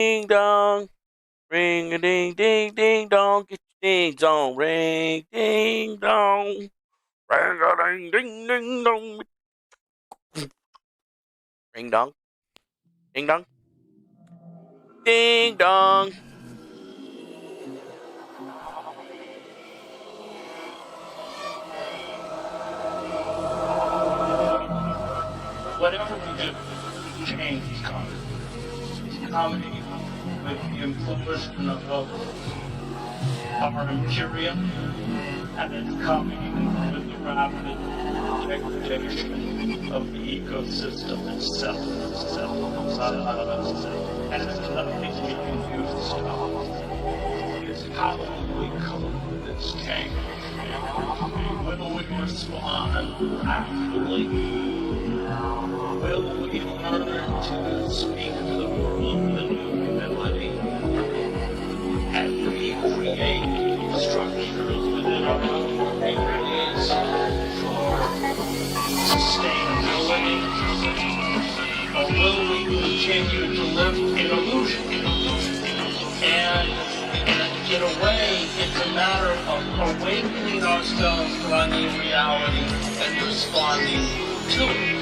Ding dong, ring a ding ding ding dong, get your dings on, ring ding dong, ring a ding ding ding dong, ring dong, ding dong, ding dong. Whatever we do, change is coming. It's coming with the implosion of our imperium, and it's coming with the rapid degradation of the ecosystem itself. And it's nothing we can do to stop. It's how we cope with this change. Will we respond actively? Will we learn to speak to the world with a new ability and recreate structures within our own communities for sustainability? Or will we continue to live in illusion? And in a way, it's a matter of awakening ourselves to our new reality and responding to it.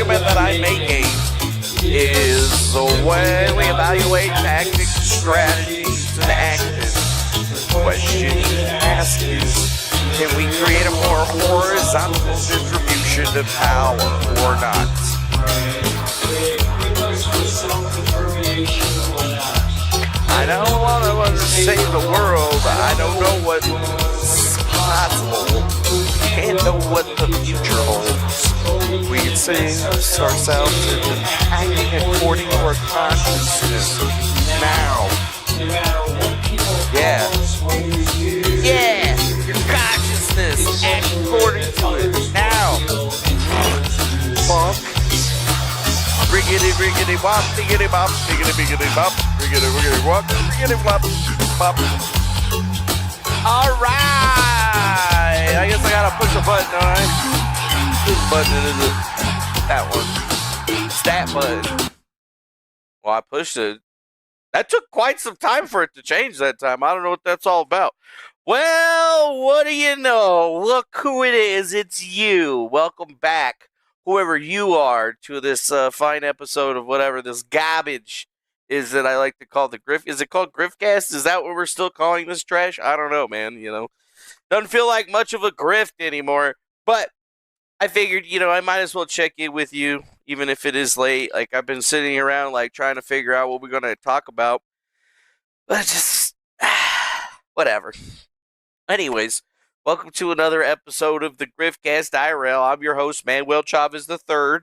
That I'm making is when we evaluate tactics, strategies, and actions. The question asked is, can we create a more horizontal distribution of power or not? I don't want to save the world. I don't know what's possible. Can't know what the future holds. We can save ourselves into acting according to our consciousness now. Yeah. Yeah! Your consciousness, act according to it now. Funk. Riggedy, riggedy, wop, diggity, bop, diggity, biggity, bop, riggedy, riggedy, wop, riggedy, flop, pop. Alright! I guess I gotta push a button, don't I? Which button is it? That one. It's that button. Well, I pushed it. That took quite some time for it to change that time. I don't know what that's all about. Well, what do you know? Look who it is. It's you. Welcome back, whoever you are, to this fine episode of whatever this garbage is that I like to call the Grift. Is it called Griftcast? Is that what we're still calling this trash? I don't know, man. You know, doesn't feel like much of a grift anymore. But I figured, you know, I might as well check in with you, even if it is late. Like, I've been sitting around, like, trying to figure out what we're going to talk about. But just Whatever. Anyways, welcome to another episode of the Griftcast IRL. I'm your host, Manuel Chavez III,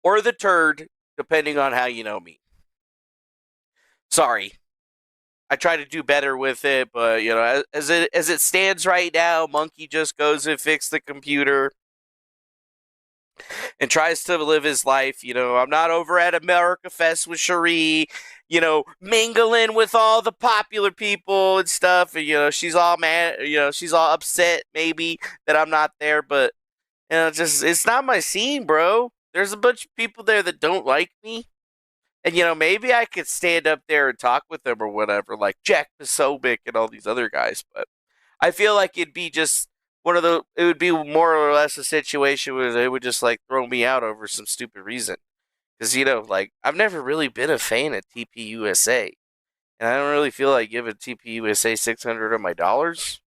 or the Turd, depending on how you know me. Sorry. I try to do better with it, but, as it stands right now, Monkey just goes and fixes the computer and tries to live his life. I'm not over at America Fest with Cherie, mingling with all the popular people and stuff. And, she's all mad, she's all upset maybe that I'm not there, but, it's not my scene, bro. There's a bunch of people there that don't like me. And, maybe I could stand up there and talk with them or whatever, like Jack Posobiec and all these other guys. But I feel like it'd be just it would be more or less a situation where they would just, like, throw me out over some stupid reason. Because, I've never really been a fan of TPUSA. And I don't really feel like giving TPUSA 600 of my dollars,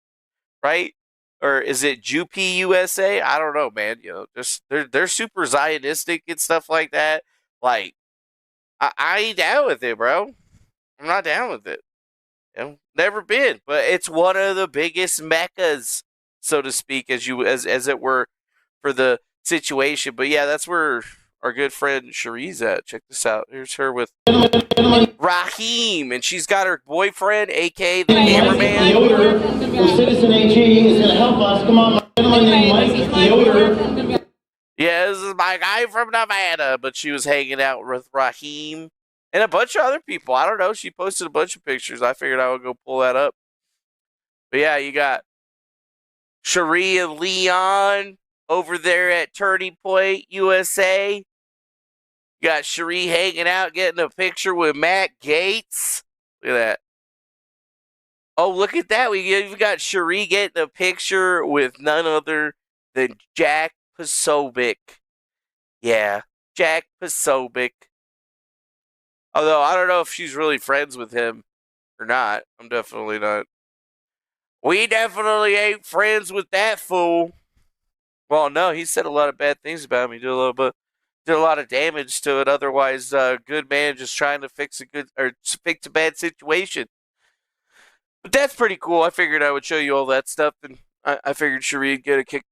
right? Or is it JuPUSA? I don't know, man. Just they're super Zionistic and stuff like that. Like, I ain't down with it, bro. I'm not down with it. Never been, but it's one of the biggest meccas, so to speak, as it were, for the situation. But yeah, that's where our good friend Cherie's at. Check this out. Here's her with Raheem, and she's got her boyfriend, aka the cameraman. Yoder for Citizen AG is going to help us. Come on, my gentleman named Mike Yoder. Yeah, this is my guy from Nevada, but she was hanging out with Raheem and a bunch of other people. I don't know. She posted a bunch of pictures. I figured I would go pull that up. But yeah, you got Cherie and Leon over there at Turning Point, USA. You got Cherie hanging out, getting a picture with Matt Gaetz. Look at that. Oh, look at that. We've got Cherie getting a picture with none other than Jack Posobiec. Yeah, Jack Posobiec. Although, I don't know if she's really friends with him or not. I'm definitely not. We definitely ain't friends with that fool. Well, no, he said a lot of bad things about me. Did a lot of damage to it. Otherwise, good man just trying to fix a bad situation. But that's pretty cool. I figured I would show you all that stuff, and I figured Cherie would get a kick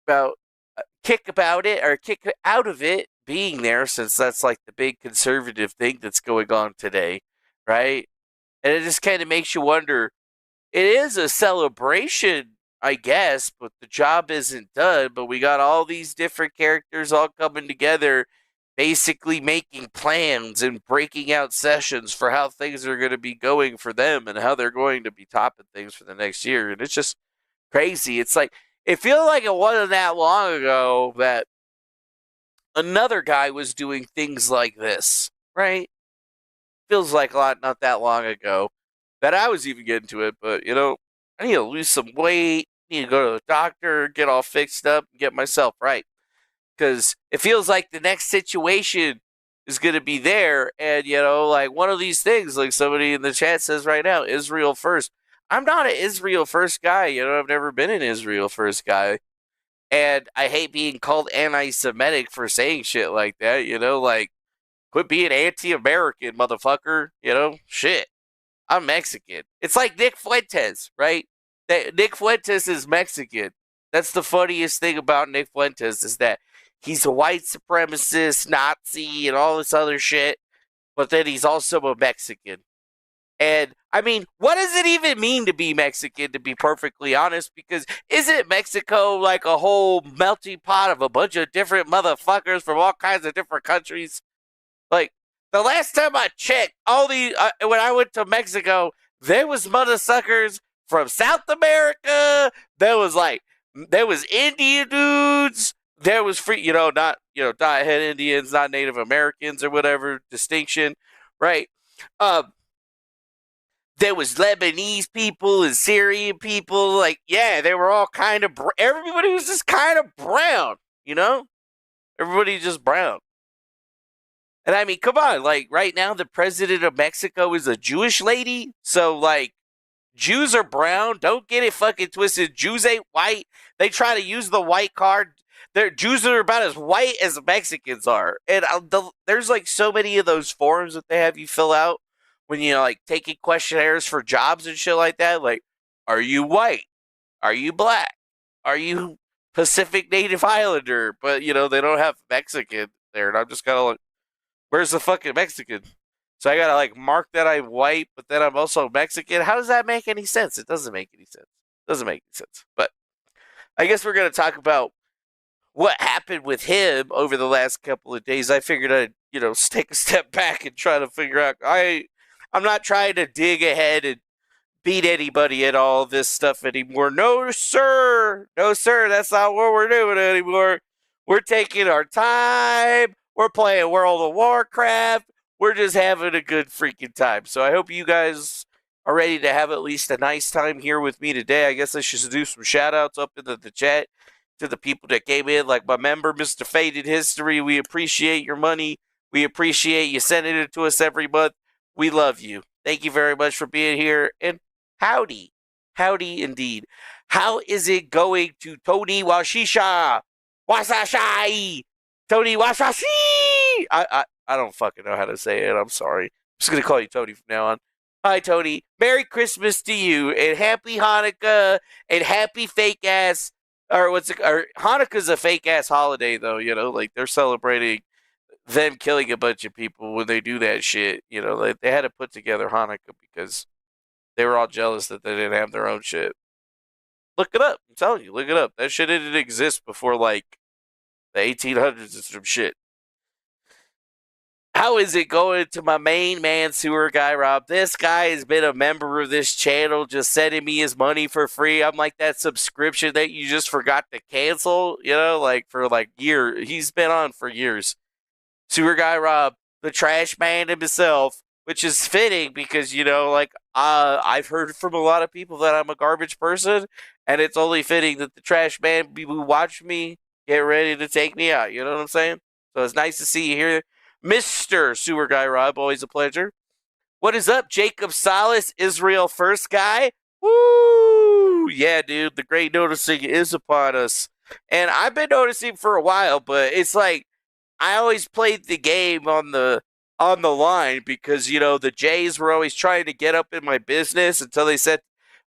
out of it being there, since that's like the big conservative thing that's going on today, right? And it just kind of makes you wonder. It is a celebration, I guess, but the job isn't done. But we got all these different characters all coming together, basically making plans and breaking out sessions for how things are going to be going for them and how they're going to be topping things for the next year. And it's just crazy. It's like, it feels like it wasn't that long ago that another guy was doing things like this, right? Feels like not that long ago that I was even getting to it. But, I need to lose some weight, need to go to the doctor, get all fixed up, and get myself right. Because it feels like the next situation is going to be there. And, like one of these things, like somebody in the chat says right now, Israel first. I'm not an Israel first guy. I've never been an Israel first guy. And I hate being called anti-Semitic for saying shit like that, like, quit being anti-American, motherfucker, shit. I'm Mexican. It's like Nick Fuentes, right? Nick Fuentes is Mexican. That's the funniest thing about Nick Fuentes, is that he's a white supremacist, Nazi, and all this other shit, but then he's also a Mexican. And, I mean, what does it even mean to be Mexican, to be perfectly honest? Because isn't Mexico like a whole melting pot of a bunch of different motherfuckers from all kinds of different countries? Like, the last time I checked, when I went to Mexico, there was motherfuckers from South America. There was Indian dudes. There was not head Indians, not Native Americans or whatever distinction, right? There was Lebanese people and Syrian people. Like, yeah, they were all kind of, everybody was just kind of brown, Everybody just brown. And I mean, come on, like, right now the president of Mexico is a Jewish lady. So, like, Jews are brown. Don't get it fucking twisted. Jews ain't white. They try to use the white card. Jews are about as white as Mexicans are. And there's, like, so many of those forms that they have you fill out when you're like taking questionnaires for jobs and shit like that. Like, are you white? Are you black? Are you Pacific Native Islander? But they don't have Mexican there, and I'm just kind of like, where's the fucking Mexican? So I gotta like mark that I'm white, but then I'm also Mexican. How does that make any sense? It doesn't make any sense. It doesn't make any sense. But I guess we're gonna talk about what happened with him over the last couple of days. I figured I'd take a step back and try to figure out. I'm not trying to dig ahead and beat anybody at all this stuff anymore. No, sir. No, sir. That's not what we're doing anymore. We're taking our time. We're playing World of Warcraft. We're just having a good freaking time. So I hope you guys are ready to have at least a nice time here with me today. I guess I should do some shout outs up into the chat to the people that came in, like my member, Mr. Faded History. We appreciate your money. We appreciate you sending it to us every month. We love you. Thank you very much for being here. And howdy. Howdy indeed. How is it going to Tony Washisha? Wasashai! Tony Washashi! I don't fucking know how to say it. I'm sorry. I'm just going to call you Tony from now on. Hi, Tony. Merry Christmas to you, and Happy Hanukkah, and happy fake ass, or Hanukkah's a fake ass holiday, though, like they're celebrating them killing a bunch of people when they do that shit. They had to put together Hanukkah because they were all jealous that they didn't have their own shit. Look it up. I'm telling you, look it up. That shit didn't exist before, like, the 1800s and some shit. How is it going to my main man, Sewer Guy Rob? This guy has been a member of this channel, just sending me his money for free. I'm like that subscription that you just forgot to cancel, like for like years. He's been on for years. Sewer Guy Rob, the trash man himself, which is fitting because, I've heard from a lot of people that I'm a garbage person, and it's only fitting that the trash man who watch me get ready to take me out. You know what I'm saying? So it's nice to see you here. Mr. Sewer Guy Rob, always a pleasure. What is up, Jacob Salas, Israel First Guy? Woo! Yeah, dude, the great noticing is upon us. And I've been noticing for a while, but it's like I always played the game on the line because, the Jays were always trying to get up in my business until they said,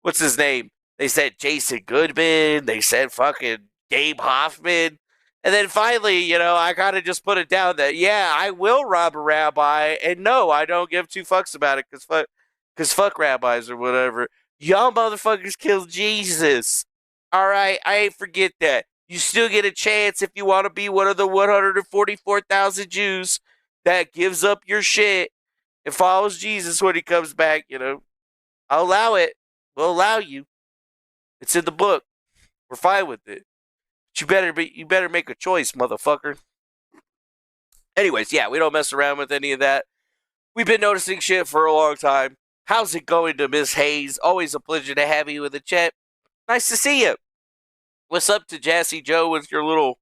what's his name? They said Jason Goodman. They said fucking Gabe Hoffman. And then finally, I kind of just put it down that, yeah, I will rob a rabbi. And no, I don't give two fucks about it because fuck rabbis or whatever. Y'all motherfuckers killed Jesus. All right, I ain't forget that. You still get a chance if you want to be one of the 144,000 Jews that gives up your shit and follows Jesus when he comes back. I'll allow it. We'll allow you. It's in the book. We're fine with it. But you better make a choice, motherfucker. Anyways, yeah, we don't mess around with any of that. We've been noticing shit for a long time. How's it going to Miss Hayes? Always a pleasure to have you in the chat. Nice to see you. What's up to Jassy Joe with your little...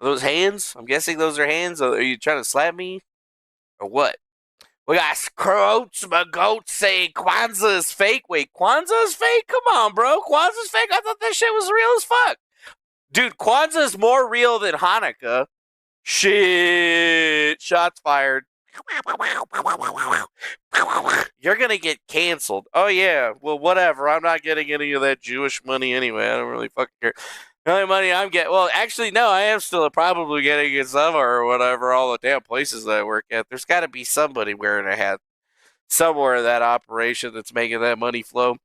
those hands? I'm guessing those are hands. Are you trying to slap me? Or what? We got Scroats, my goat saying Kwanzaa is fake. Wait, Kwanzaa is fake? Come on, bro. Kwanzaa's fake? I thought that shit was real as fuck. Dude, Kwanzaa is more real than Hanukkah. Shit. Shots fired. You're going to get canceled. Oh, yeah. Well, whatever. I'm not getting any of that Jewish money anyway. I don't really fucking care. The only money I'm getting... well, actually, no. I am still probably getting it somewhere or whatever. All the damn places that I work at. There's got to be somebody wearing a hat somewhere in that operation that's making that money flow.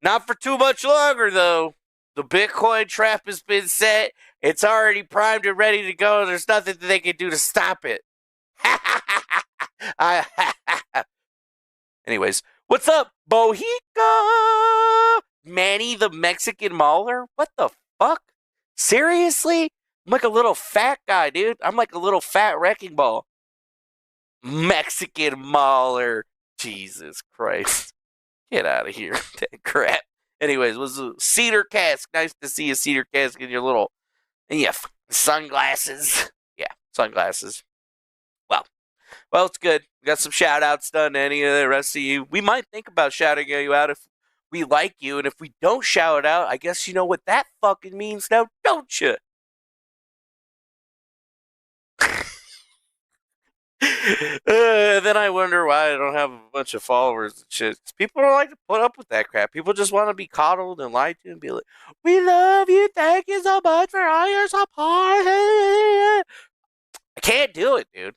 Not for too much longer, though. The Bitcoin trap has been set. It's already primed and ready to go. There's nothing that they can do to stop it. Anyways, what's up, Bohica? Manny the Mexican Mauler? What the fuck? Seriously? I'm like a little fat guy, dude. I'm like a little fat wrecking ball. Mexican Mauler. Jesus Christ. Get out of here. That crap. Anyways, was a Cedar Cask. Nice to see a Cedar Cask in your little, sunglasses. Yeah, sunglasses. Well, it's good. We got some shout outs done to any of the rest of you. We might think about shouting you out if we like you, and if we don't shout out, I guess you know what that fucking means now, don't you? Then I wonder why I don't have a bunch of followers and shit. People don't like to put up with that crap. People just want to be coddled and lied to and be like, "We love you. Thank you so much for all your support." I can't do it, dude.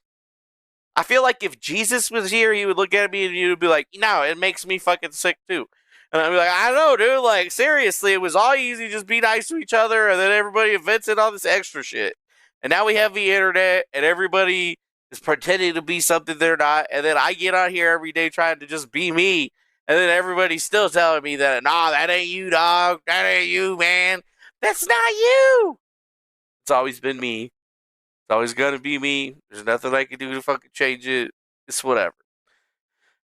I feel like if Jesus was here, he would look at me and he would be like, "No, it makes me fucking sick too." And I'd be like, "I know, dude. Like, seriously, it was all easy. Just be nice to each other." And then everybody invented all this extra shit. And now we have the internet and everybody is pretending to be something they're not. And then I get on here every day trying to just be me. And then everybody's still telling me that, "Nah, that ain't you, dog. That ain't you, man. That's not you." It's always been me. It's always gonna be me. There's nothing I can do to fucking change it. It's whatever.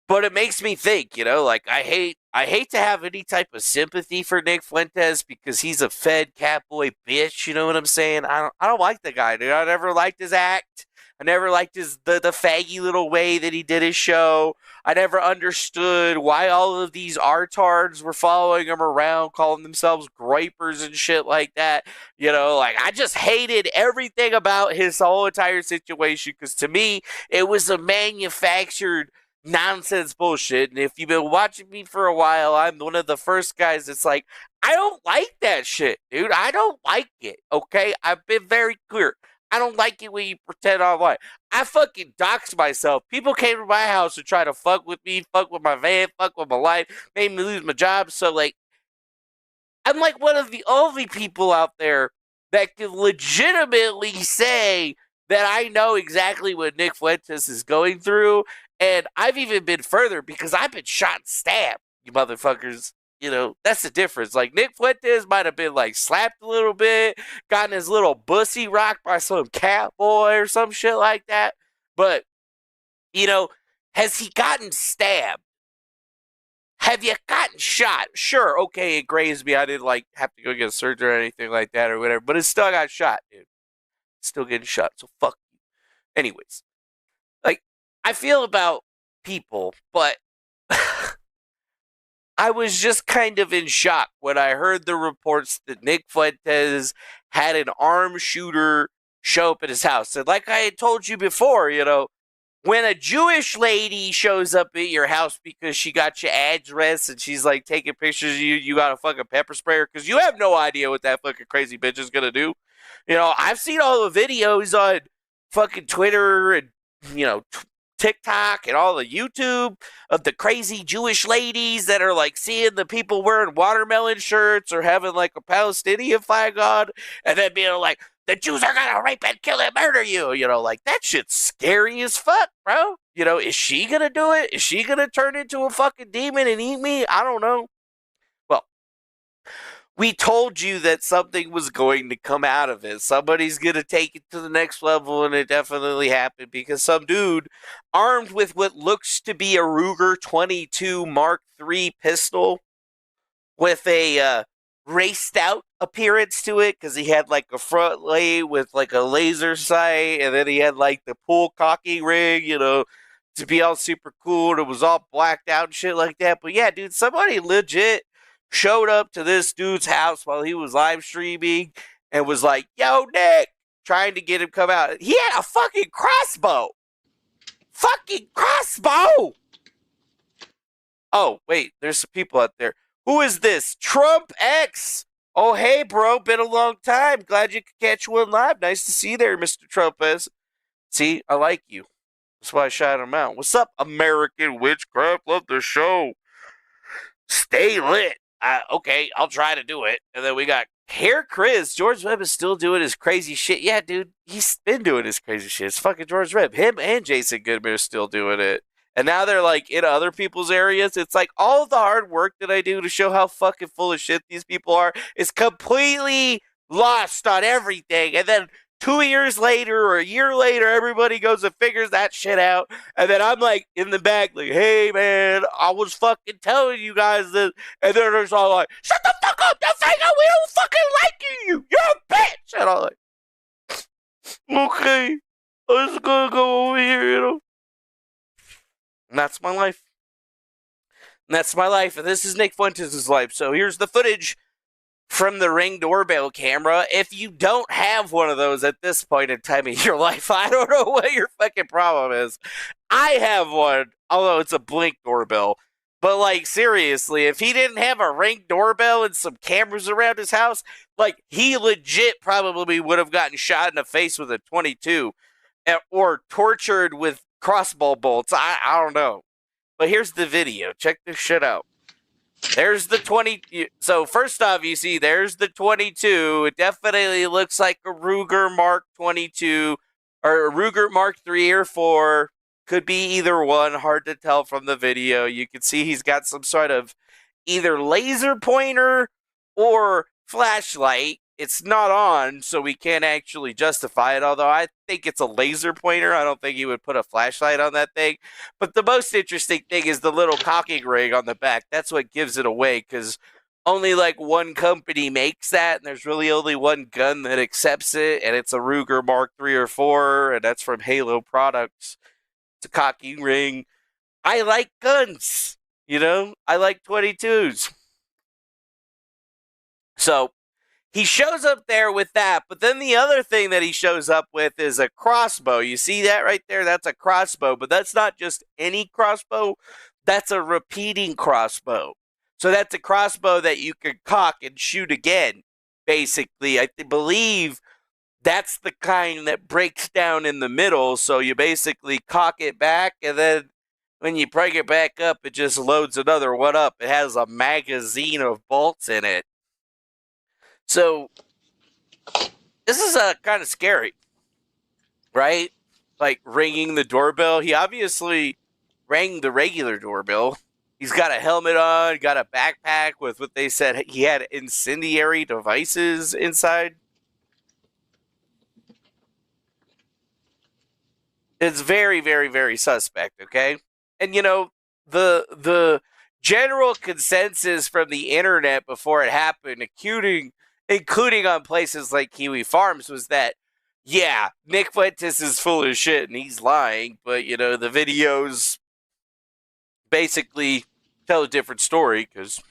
But it makes me think, like I hate to have any type of sympathy for Nick Fuentes because he's a fed catboy bitch. You know what I'm saying? I don't like the guy, dude. I never liked his act. I never liked the faggy little way that he did his show. I never understood why all of these artards were following him around, calling themselves gripers and shit like that. Like I just hated everything about his whole entire situation because to me, it was a manufactured nonsense bullshit. And if you've been watching me for a while, I'm one of the first guys that's like, I don't like that shit, dude. I don't like it, okay? I've been very clear. I don't like it when you pretend online. I fucking doxed myself. People came to my house to try to fuck with me, fuck with my van, fuck with my life, made me lose my job. So, like, I'm like one of the only people out there that can legitimately say that I know exactly what Nick Fuentes is going through. And I've even been further because I've been shot and stabbed, you motherfuckers. That's the difference. Like, Nick Fuentes might have been, like, slapped a little bit, gotten his little bussy rocked by some cat boy or some shit like that. But, has he gotten stabbed? Have you gotten shot? Sure, okay, it grazed me. I didn't, like, have to go get surgery or anything like that or whatever. But it still got shot, dude. Still getting shot, so fuck you. Anyways. Like, I feel about people, but I was just kind of in shock when I heard the reports that Nick Fuentes had an armed shooter show up at his house. And like I had told you before, when a Jewish lady shows up at your house because she got your address and she's like taking pictures of you, you got a fucking pepper sprayer because you have no idea what that fucking crazy bitch is going to do. I've seen all the videos on fucking Twitter and, TikTok and all the YouTube of the crazy Jewish ladies that are like seeing the people wearing watermelon shirts or having like a Palestinian flag on and then being like, the Jews are gonna rape and kill and murder you. Like that shit's scary as fuck, bro. Is she gonna do it? Is she gonna turn into a fucking demon and eat me? I don't know. Well, we told you that something was going to come out of it. Somebody's going to take it to the next level, and it definitely happened because some dude armed with what looks to be a Ruger 22 Mark III pistol with a raced out appearance to it because he had like a front lay with like a laser sight, and then he had like the pull cocking rig, to be all super cool. And it was all blacked out and shit like that. But yeah, dude, somebody legit showed up to this dude's house while he was live streaming and was like, "Yo, Nick," trying to get him come out. He had a fucking crossbow. Fucking crossbow! Oh, wait, there's some people out there. Who is this? Trump X! Oh, hey, bro, been a long time. Glad you could catch one live. Nice to see you there, Mr. Trump S. See, I like you. That's why I shot him out. What's up, American Witchcraft? Love the show. Stay lit. Okay, I'll try to do it. And then we got Hair Chris. George Webb is still doing his crazy shit. Yeah, dude, he's been doing his crazy shit. It's fucking George Webb. Him and Jason Goodman are still doing it. And now they're like in other people's areas. It's like all of the hard work that I do to show how fucking full of shit these people are is completely lost on everything. And then 2 years later or a year later, everybody goes and figures that shit out. And then I'm like in the back, like, "Hey, man, I was fucking telling you guys this." And then there's all like, "Shut the fuck up, Defango. We don't fucking like you. You're a bitch." And I'm like, "Okay, I'm just gonna go over here, And that's my life. And that's my life. And this is Nick Fuentes' life. So here's the footage from the Ring doorbell camera. If you don't have one of those at this point in time in your life, I don't know what your fucking problem is. I have one, although it's a Blink doorbell. But, like, seriously, if he didn't have a Ring doorbell and some cameras around his house, like, he legit probably would have gotten shot in the face with a 22 or tortured with crossbow bolts. I don't know. But here's the video. Check this shit out. There's the 20. So, first off, you see, there's the 22. It definitely looks like a Ruger Mark 22 or a Ruger Mark 3 or 4. Could be either one, hard to tell from the video. You can see he's got some sort of either laser pointer or flashlight. It's not on, so we can't actually justify it, although I think it's a laser pointer. I don't think he would put a flashlight on that thing. But the most interesting thing is the little cocking rig on the back. That's what gives it away, because only like one company makes that, and there's really only one gun that accepts it, and it's a Ruger Mark 3 or 4, and that's from Halo Products. It's a cocking ring. I like guns, you know? I like 22s. So, he shows up there with that, but then the other thing that he shows up with is a crossbow. You see that right there? That's a crossbow, but that's not just any crossbow. That's a repeating crossbow. So that's a crossbow that you can cock and shoot again, basically. I believe that's the kind that breaks down in the middle, so you basically cock it back, and then when you break it back up, it just loads another one up. It has a magazine of bolts in it. So, this is kind of scary, right? Like, ringing the doorbell. He obviously rang the regular doorbell. He's got a helmet on, got a backpack with what they said he had incendiary devices inside. It's very, very, very suspect, okay? And, you know, the general consensus from the internet before it happened, including on places like Kiwi Farms, was that, yeah, Nick Fuentes is full of shit and he's lying, but, you know, the videos basically tell a different story, because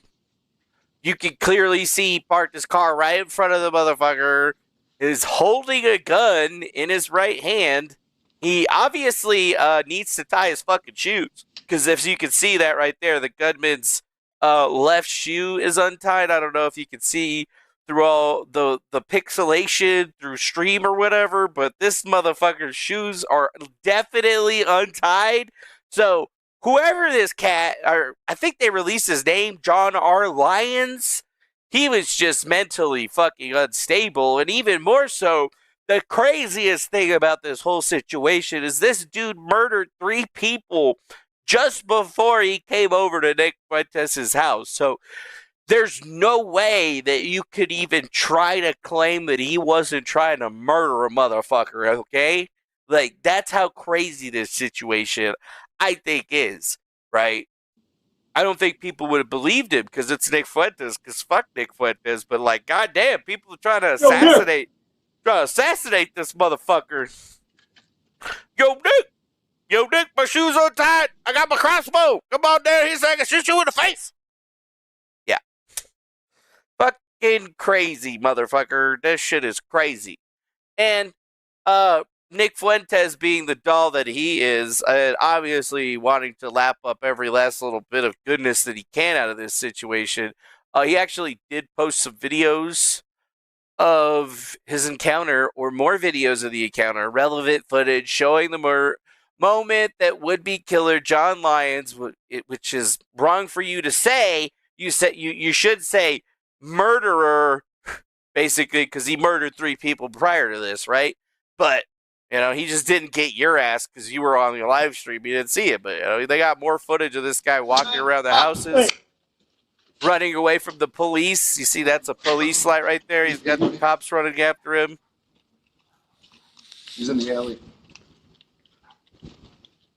you can clearly see he parked his car right in front of the motherfucker, is holding a gun in his right hand. He obviously needs to tie his fucking shoes, because if you can see that right there, the gunman's left shoe is untied. I don't know if you can see through all the pixelation through stream or whatever, but this motherfucker's shoes are definitely untied. So whoever this cat, or I think they released his name, John R. Lyons, he was just mentally fucking unstable. And even more so, the craziest thing about this whole situation is this dude murdered 3 people just before he came over to Nick Fuentes' house. So there's no way that you could even try to claim that he wasn't trying to murder a motherfucker, okay? Like, that's how crazy this situation, I think, is, right? I don't think people would have believed him because it's Nick Fuentes, because fuck Nick Fuentes, but, like, goddamn, people are trying to assassinate this motherfucker. Yo, Nick, my shoes untied. I got my crossbow. Come on down here so I can shoot you in the face. Yeah. Fucking crazy, motherfucker. This shit is crazy. And, Nick Fuentes, being the doll that he is, obviously wanting to lap up every last little bit of goodness that he can out of this situation, he actually did post some videos of his encounter, or more videos of the encounter, relevant footage showing the moment that would-be killer John Lyons, which is wrong for you to say. You should say murderer, basically, because he murdered 3 people prior to this, right? But, you know, he just didn't get your ass because you were on your live stream. You didn't see it, but, you know, they got more footage of this guy walking around the houses, running away from the police. You see, that's a police light right there. He's got the cops running after him. He's in the alley.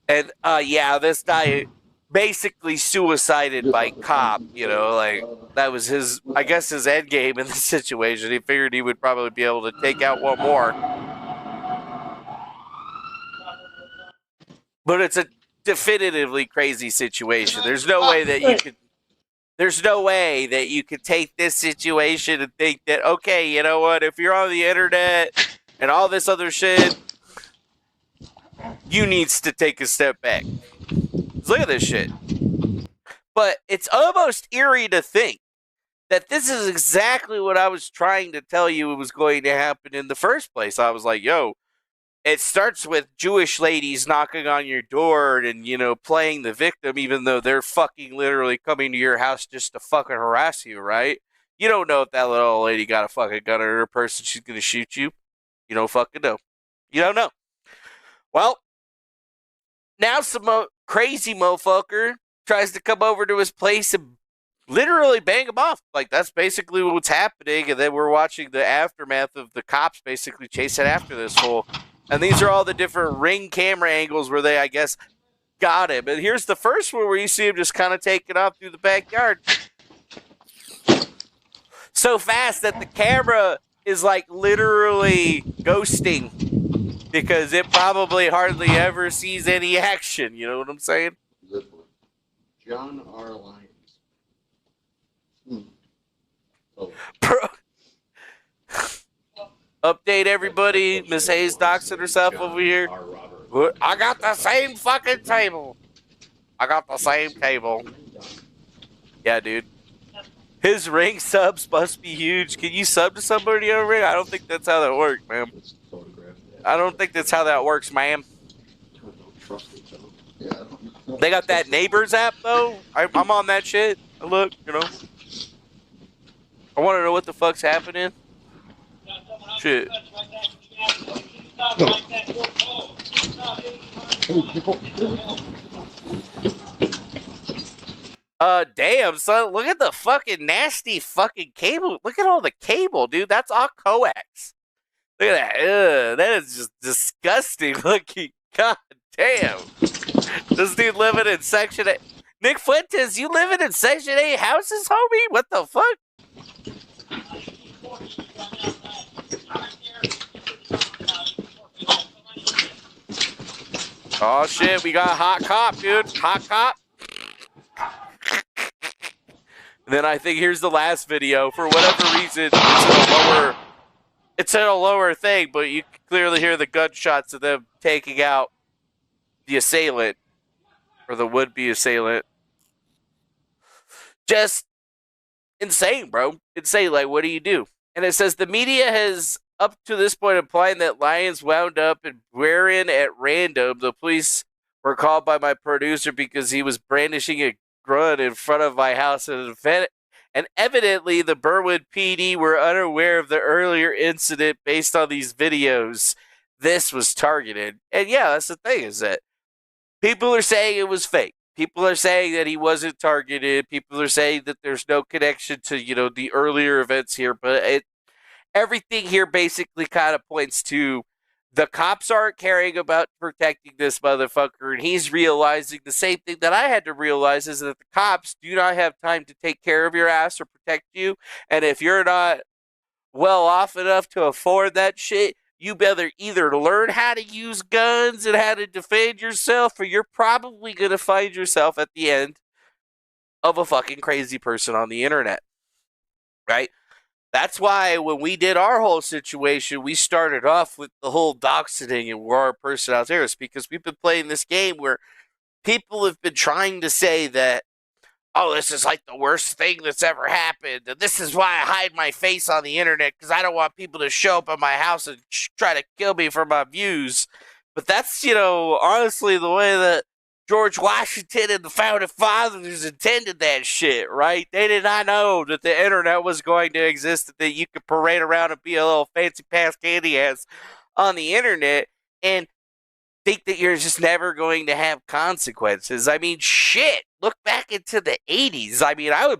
And, yeah, this guy basically suicided by cop, you know, like, that was his, I guess, his end game in the situation. He figured he would probably be able to take out one more. But it's a definitively crazy situation. There's no way that you could There's no way that you could take this situation and think that, okay, you know what, if you're on the internet and all this other shit, you needs to take a step back. Look at this shit. But it's almost eerie to think that this is exactly what I was trying to tell you was going to happen in the first place. I was like, yo, it starts with Jewish ladies knocking on your door and, you know, playing the victim, even though they're fucking literally coming to your house just to fucking harass you, right? You don't know if that little old lady got a fucking gun in her purse and she's going to shoot you. You don't fucking know. You don't know. Well, now some crazy motherfucker tries to come over to his place and literally bang him off. Like, that's basically what's happening. And then we're watching the aftermath of the cops basically chasing after this fool. And these are all the different ring camera angles where they, I guess, got him. And here's the first one where you see him just kind of taking off through the backyard. So fast that the camera is like literally ghosting because it probably hardly ever sees any action. You know what I'm saying? This one. John R. Lyons. Oh. Bro. Update everybody. Miss Hayes doxing herself over here. I got the same fucking table. I got the same table. Yeah, dude. His ring subs must be huge. Can you sub to somebody on ring? I don't think that's how that works, man. I don't think that's how that works, ma'am. They got that Neighbors app, though. I'm on that shit. Look, you know. I want to know what the fuck's happening. Shit. Damn, son. Look at the fucking nasty fucking cable. Look at all the cable, dude. That's all coax. Look at that. Ugh, that is just disgusting looking. God damn. This dude living in Section 8. Nick Fuentes, you living in Section 8 houses, homie? What the fuck? Oh shit, we got a hot cop, dude. Hot cop. And then I think here's the last video. For whatever reason, it's in a lower thing, but you can clearly hear the gunshots of them taking out the assailant. Or the would-be assailant. Just insane, bro. Insane. Like, what do you do? And it says the media has up to this point implying that Lyons wound up in Guerin at random. The police were called by my producer because he was brandishing a gun in front of my house and evidently the Berwyn PD were unaware of the earlier incident based on these videos. This was targeted. And yeah, that's the thing, is that people are saying it was fake. People are saying that he wasn't targeted. People are saying that there's no connection to, you know, the earlier events here. But everything here basically kind of points to the cops aren't caring about protecting this motherfucker. And he's realizing the same thing that I had to realize, is that the cops do not have time to take care of your ass or protect you. And if you're not well off enough to afford that shit, you better either learn how to use guns and how to defend yourself, or you're probably going to find yourself at the end of a fucking crazy person on the internet. Right? That's why when we did our whole situation, we started off with the whole doxing and we're our person out there. It's because we've been playing this game where people have been trying to say that, oh, this is like the worst thing that's ever happened. And this is why I hide my face on the internet, because I don't want people to show up at my house and try to kill me for my views. But that's, you know, honestly the way that George Washington and the founding fathers intended that shit, right? They did not know that the internet was going to exist, that you could parade around and be a little fancy pants candy ass on the internet and think that you're just never going to have consequences. I mean, shit. Look back into the 80s. I mean, I was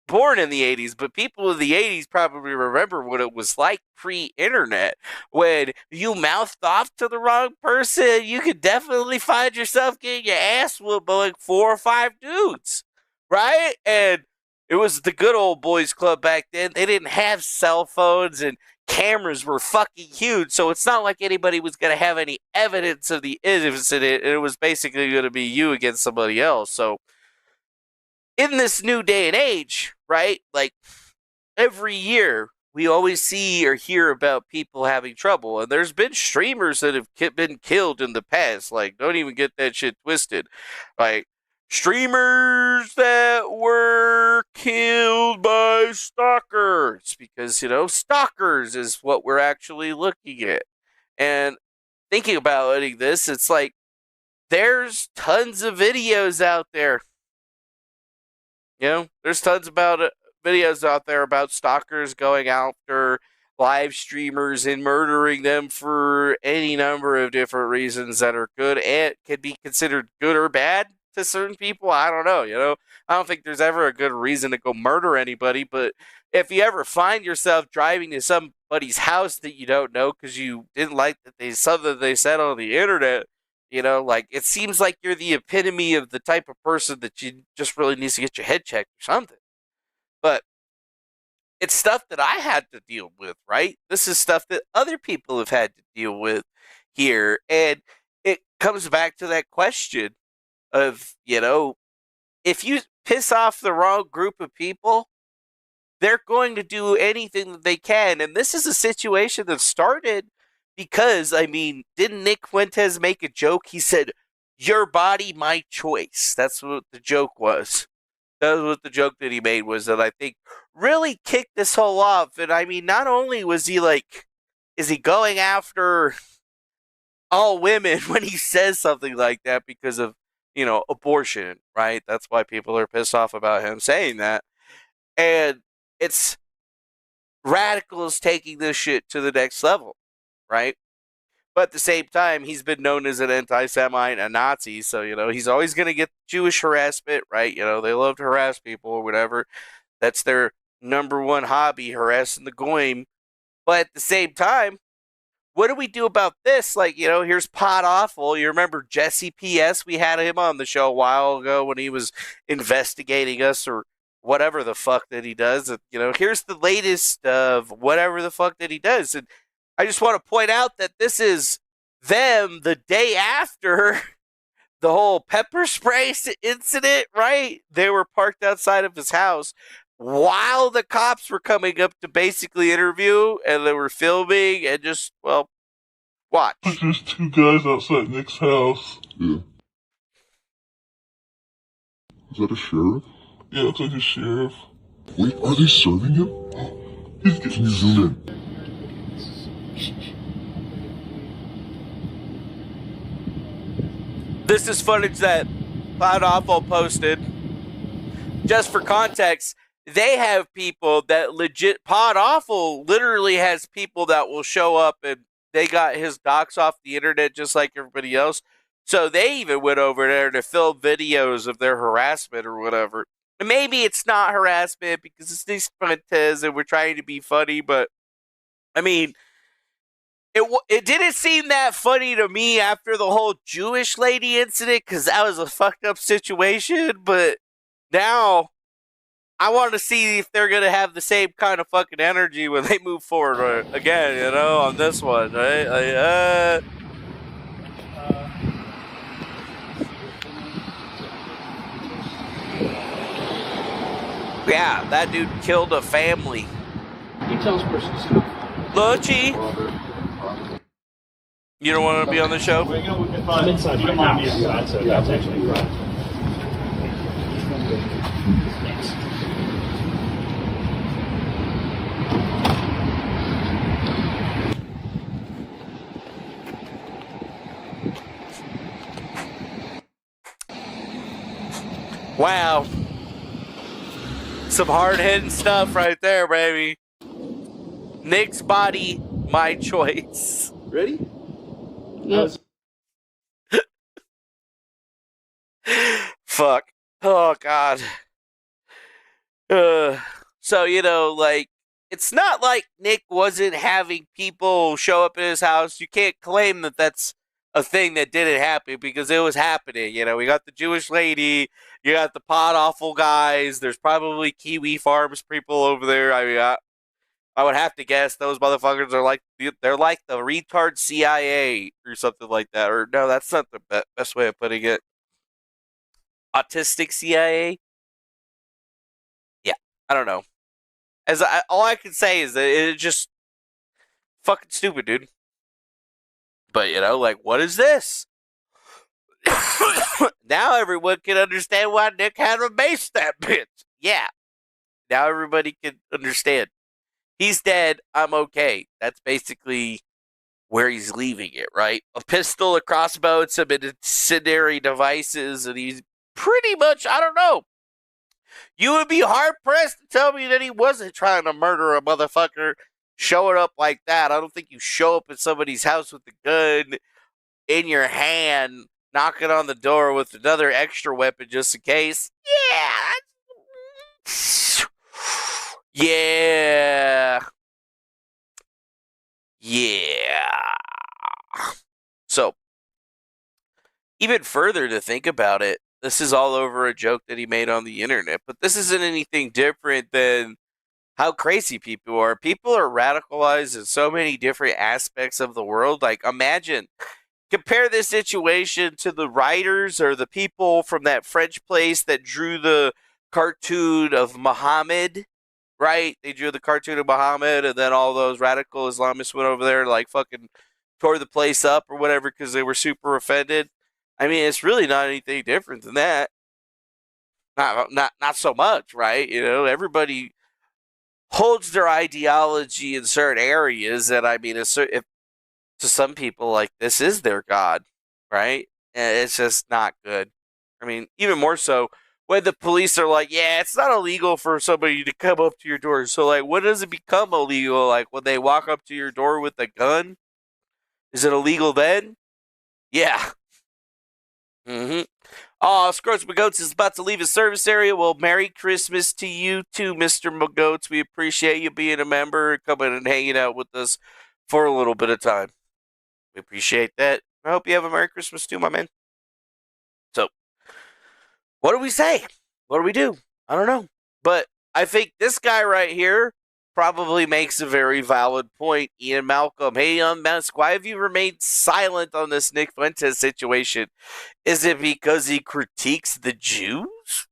born in the 80s, but people in the 80s probably remember what it was like pre-internet. When you mouthed off to the wrong person, you could definitely find yourself getting your ass whooped by like 4 or 5 dudes, right? And it was the good old boys club back then. They didn't have cell phones and cameras were fucking huge, so it's not like anybody was going to have any evidence of the incident. It was basically going to be you against somebody else. So in this new day and age, right? Like, every year we always see or hear about people having trouble, and there's been streamers that have been killed in the past. Like, don't even get that shit twisted. Like, streamers that were killed by stalkers, because, stalkers is what we're actually looking at. And thinking about this, it's like, there's tons of videos out there. There's tons about videos out there about stalkers going after live streamers and murdering them for any number of different reasons that are good and can be considered good or bad to certain people. I don't know, I don't think there's ever a good reason to go murder anybody, but if you ever find yourself driving to somebody's house that you don't know because you didn't like something they said on the internet, like, it seems like you're the epitome of the type of person that you just really needs to get your head checked or something. But it's stuff that I had to deal with, right? This is stuff that other people have had to deal with here. And it comes back to that question of, if you piss off the wrong group of people, they're going to do anything that they can. And this is a situation that started because, didn't Nick Fuentes make a joke? He said, "Your body, my choice." That's what the joke was. That was what the joke that he made was, that I think really kicked this whole off. And not only was he like, is he going after all women when he says something like that because of, abortion, right? That's why people are pissed off about him saying that. And it's radicals taking this shit to the next level, right? But at the same time, he's been known as an anti-Semite, a Nazi, so, he's always going to get Jewish harassment, right? They love to harass people or whatever. That's their number one hobby, harassing the goyim. But at the same time, what do we do about this? Like, here's Pot Awful. You remember Jesse P.S.? We had him on the show a while ago when he was investigating us or whatever the fuck that he does. And, here's the latest of whatever the fuck that he does. And I just want to point out that this is them the day after the whole pepper spray incident, right? They were parked outside of his house while the cops were coming up to basically interview, and they were filming and just, well, watch. There's two guys outside Nick's house. Yeah. Is that a sheriff? Yeah, it looks like a sheriff. Wait, are they serving him? Can you zoom in? This is footage that Cloud Awful posted. Just for context, they have people that legit, Pod Awful literally has people that will show up, and they got his docs off the internet just like everybody else. So they even went over there to film videos of their harassment or whatever. And maybe it's not harassment because it's these Fuentes and we're trying to be funny, but it didn't seem that funny to me after the whole Jewish lady incident, because that was a fucked up situation. But now I want to see if they're going to have the same kind of fucking energy when they move forward again, on this one, right? Like, yeah, that dude killed a family. Details persons. Luchi, you don't want to be on the show? I'm inside my house. That's actually right. Wow. Some hard-hitting stuff right there, baby. Nick's body, my choice. Ready? Yes. Fuck. Oh, God. So, like, it's not like Nick wasn't having people show up at his house. You can't claim that that's a thing that didn't happen, because it was happening. We got the Jewish lady, you got the Pod Awful guys, there's probably Kiwi Farms people over there. I would have to guess those motherfuckers are like, they're like the retard CIA or something like that. Or no, that's not the best way of putting it. Autistic CIA? I don't know. All I can say is that it's just fucking stupid, dude. But, like, what is this? Now everyone can understand why Nick had to base that bitch. Yeah. Now everybody can understand. He's dead. I'm okay. That's basically where he's leaving it, right? A pistol, a crossbow, some incendiary devices, and he's pretty much, I don't know. You would be hard-pressed to tell me that he wasn't trying to murder a motherfucker showing up like that. I don't think you show up at somebody's house with a gun in your hand, knocking on the door with another extra weapon just in case. Yeah. So, even further to think about it, this is all over a joke that he made on the internet, but this isn't anything different than how crazy people are. People are radicalized in so many different aspects of the world. Like, compare this situation to the writers or the people from that French place that drew the cartoon of Muhammad, right? They drew the cartoon of Muhammad, and then all those radical Islamists went over there and, like, fucking tore the place up or whatever because they were super offended. I mean, it's really not anything different than that. Not so much, right? Everybody holds their ideology in certain areas, and I mean, to some people, like, this is their God, right? And it's just not good. I mean, even more so when the police are like, yeah, it's not illegal for somebody to come up to your door. So, like, when does it become illegal? Like, when they walk up to your door with a gun? Is it illegal then? Yeah. Oh, Scrooge McGoats is about to leave his service area. Well, Merry Christmas to you too, Mr. McGoats. We appreciate you being a member and coming and hanging out with us for a little bit of time. We appreciate that. I hope you have a Merry Christmas too, my man. So, what do we say? What do we do? I don't know. But I think this guy right here probably makes a very valid point. Ian Malcolm. Hey, Elon Musk, why have you remained silent on this Nick Fuentes situation? Is it because he critiques the Jews?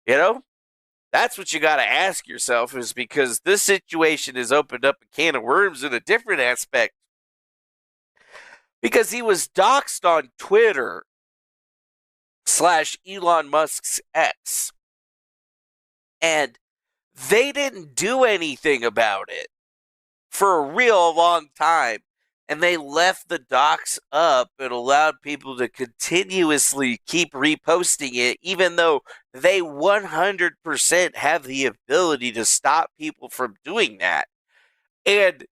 That's what you got to ask yourself, is because this situation has opened up a can of worms in a different aspect. Because he was doxxed on Twitter / Elon Musk's X. And they didn't do anything about it for a real long time. And they left the docs up and allowed people to continuously keep reposting it, even though they 100% have the ability to stop people from doing that. And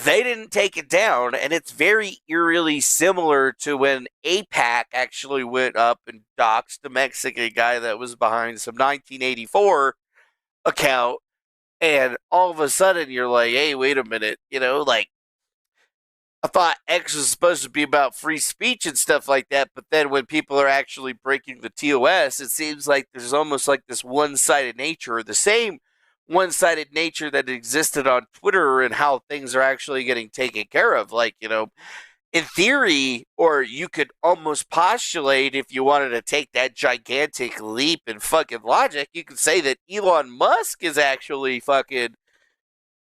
they didn't take it down, and it's very eerily similar to when APAC actually went up and doxed the Mexican guy that was behind some 1984 account, and all of a sudden you're like, hey, wait a minute, like, I thought X was supposed to be about free speech and stuff like that, but then when people are actually breaking the TOS, it seems like there's almost like this one-sided nature, or the same one-sided nature that existed on Twitter, and how things are actually getting taken care of. Like, in theory, or you could almost postulate, if you wanted to take that gigantic leap in fucking logic, you could say that Elon Musk is actually fucking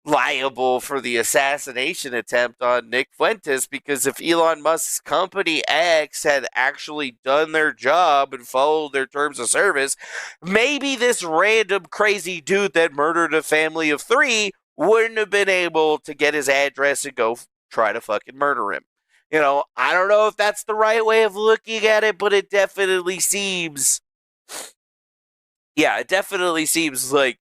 liable for the assassination attempt on Nick Fuentes, because if Elon Musk's company X had actually done their job and followed their terms of service, maybe this random crazy dude that murdered a family of 3 wouldn't have been able to get his address and go try to fucking murder him. I don't know if that's the right way of looking at it, but it definitely seems, like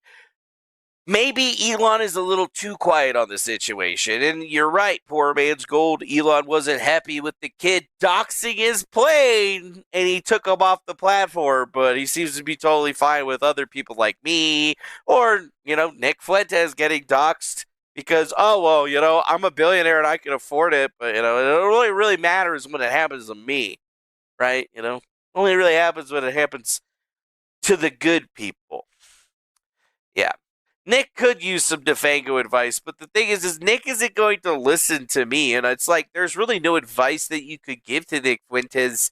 maybe Elon is a little too quiet on the situation. And you're right, poor man's gold. Elon wasn't happy with the kid doxing his plane, and he took him off the platform. But he seems to be totally fine with other people like me, or, Nick Fuentes getting doxed because, I'm a billionaire and I can afford it. But, it only really matters when it happens to me, right? It only really happens when it happens to the good people. Yeah. Nick could use some Defango advice, but the thing is Nick isn't going to listen to me, and it's like there's really no advice that you could give to Nick Fuentes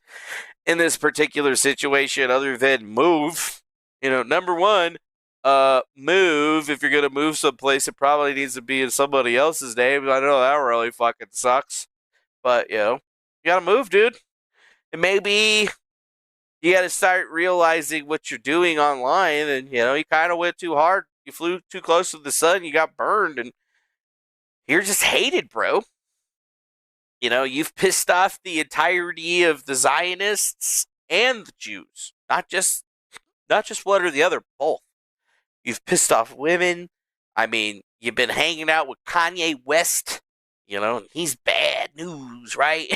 in this particular situation other than move. Number one, move, if you're gonna move someplace, it probably needs to be in somebody else's name. I know that really fucking sucks, but you gotta move, dude. And maybe you gotta start realizing what you're doing online, and you kind of went too hard. You flew too close to the sun, you got burned, and you're just hated, bro. You've pissed off the entirety of the Zionists and the Jews. Not just one or the other, both. You've pissed off women. I mean, you've been hanging out with Kanye West. He's bad news, right?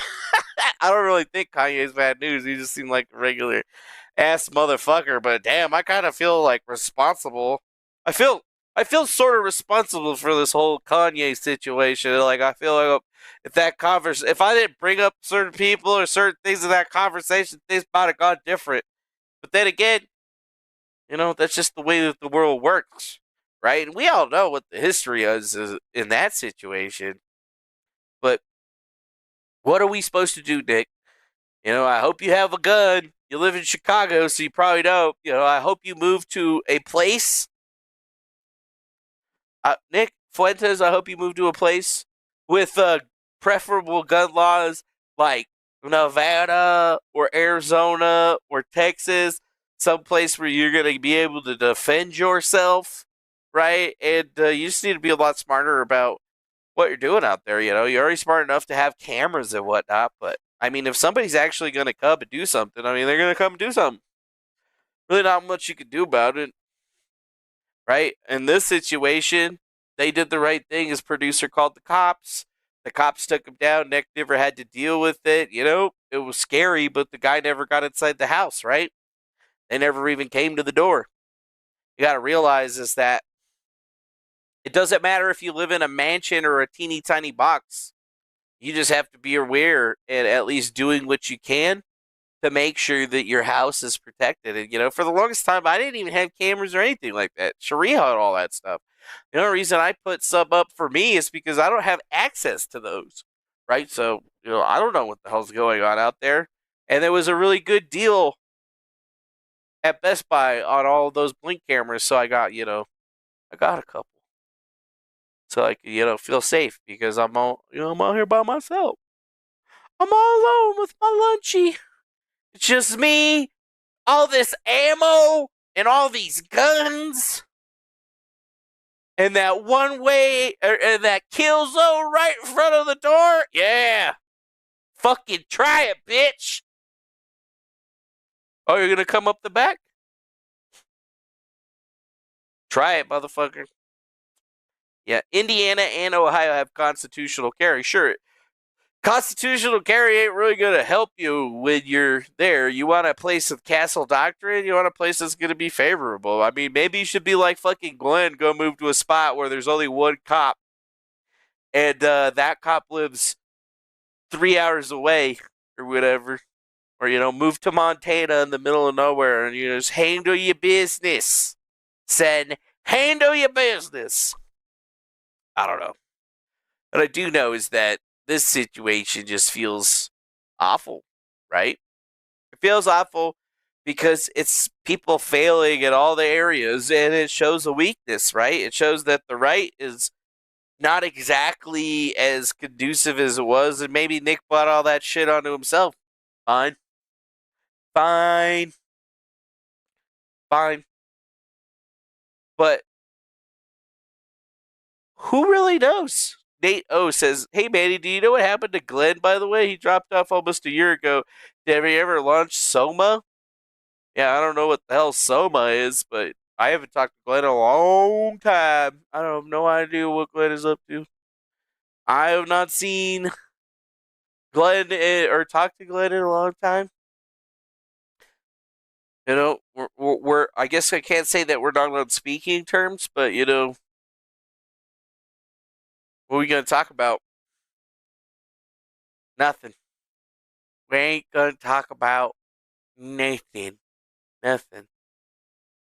I don't really think Kanye's bad news. He just seemed like a regular ass motherfucker. But damn, I kind of feel like responsible. I feel sort of responsible for this whole Kanye situation. Like, I feel like if I didn't bring up certain people or certain things in that conversation, things might have gone different. But then again, that's just the way that the world works, right? And we all know what the history is in that situation. But what are we supposed to do, Nick? I hope you have a gun. You live in Chicago, so you probably know. I hope you move to a place. Nick Fuentes, I hope you move to a place with preferable gun laws like Nevada or Arizona or Texas, someplace where you're going to be able to defend yourself, right? And you just need to be a lot smarter about what you're doing out there. You're already smart enough to have cameras and whatnot, but I mean, if somebody's actually going to come and do something, I mean, they're going to come and do something. Really not much you can do about it, right? In this situation, they did the right thing. His producer called the cops. The cops took him down. Nick never had to deal with it. It was scary, but the guy never got inside the house, right? They never even came to the door. You got to realize is that it doesn't matter if you live in a mansion or a teeny tiny box. You just have to be aware and at least doing what you can to make sure that your house is protected. And, for the longest time, I didn't even have cameras or anything like that. Sharia had all that stuff. The only reason I put some up for me is because I don't have access to those, right? So, I don't know what the hell's going on out there. And there was a really good deal at Best Buy on all of those Blink cameras, so I got a couple. So I could, feel safe because I'm out here by myself. I'm all alone with my lunchie. It's just me, all this ammo, and all these guns. And that one way, and that kill zone right in front of the door. Yeah. Fucking try it, bitch. Oh, you're going to come up the back? Try it, motherfucker. Yeah, Indiana and Ohio have constitutional carry. Sure, constitutional carry ain't really going to help you when you're there. You want a place of castle doctrine? You want a place that's going to be favorable. I mean, maybe you should be like fucking Glenn, go move to a spot where there's only one cop, and that cop lives 3 hours away or whatever. Or, move to Montana in the middle of nowhere and just handle your business. Son, handle your business. I don't know. What I do know is that this situation just feels awful, right? It feels awful because it's people failing in all the areas, and it shows a weakness, right? It shows that the right is not exactly as conducive as it was, and maybe Nick brought all that shit onto himself. Fine. But who really knows? Nate O says, hey, Manny, do you know what happened to Glenn, by the way? He dropped off almost a year ago. Did he ever launch Soma? Yeah, I don't know what the hell Soma is, but I haven't talked to Glenn in a long time. I don't have no idea what Glenn is up to. I have not seen Glenn or talked to Glenn in a long time. We're I guess I can't say that we're not on speaking terms, but, what are we going to talk about? Nothing. We ain't going to talk about nothing.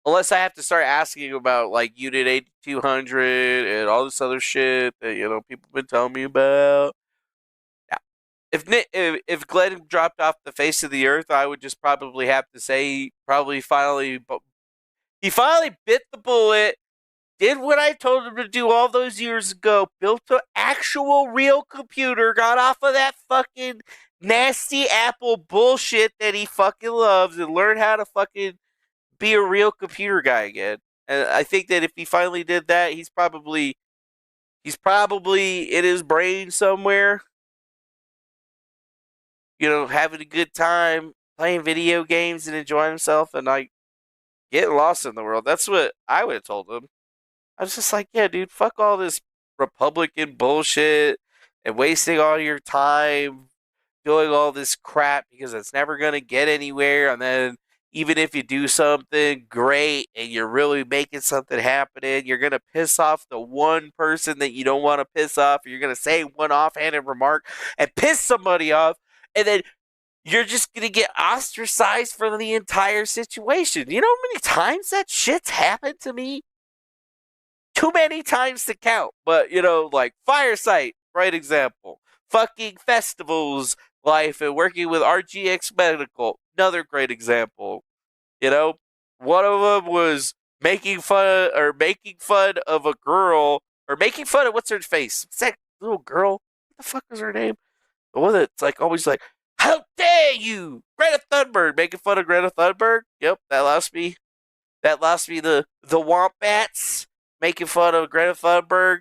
Unless I have to start asking about, like, Unit 8200 and all this other shit that, people have been telling me about. Yeah. If Glenn dropped off the face of the earth, I would just probably have to say, probably finally He finally bit the bullet, did what I told him to do all those years ago, built an actual real computer, got off of that fucking nasty Apple bullshit that he fucking loves, and learned how to fucking be a real computer guy again. And I think that if he finally did that, he's probably in his brain somewhere, having a good time, playing video games and enjoying himself, and like getting lost in the world. That's what I would have told him. I was just like, yeah, dude, fuck all this Republican bullshit and wasting all your time doing all this crap because it's never going to get anywhere. And then even if you do something great and you're really making something happen, you're going to piss off the one person that you don't want to piss off. Or you're going to say one offhanded remark and piss somebody off. And then you're just going to get ostracized from the entire situation. You know how many times that shit's happened to me? Too many times to count. But, like Fireside, right example. Fucking festivals life and working with RGX Medical, another great example. One of them was making fun of a girl, or making fun of what's her face? What's that little girl? What the fuck is her name? The one that's like always like, how dare you, Greta Thunberg, making fun of Greta Thunberg. Yep, that lost me the Wombats making fun of Greta Thunberg.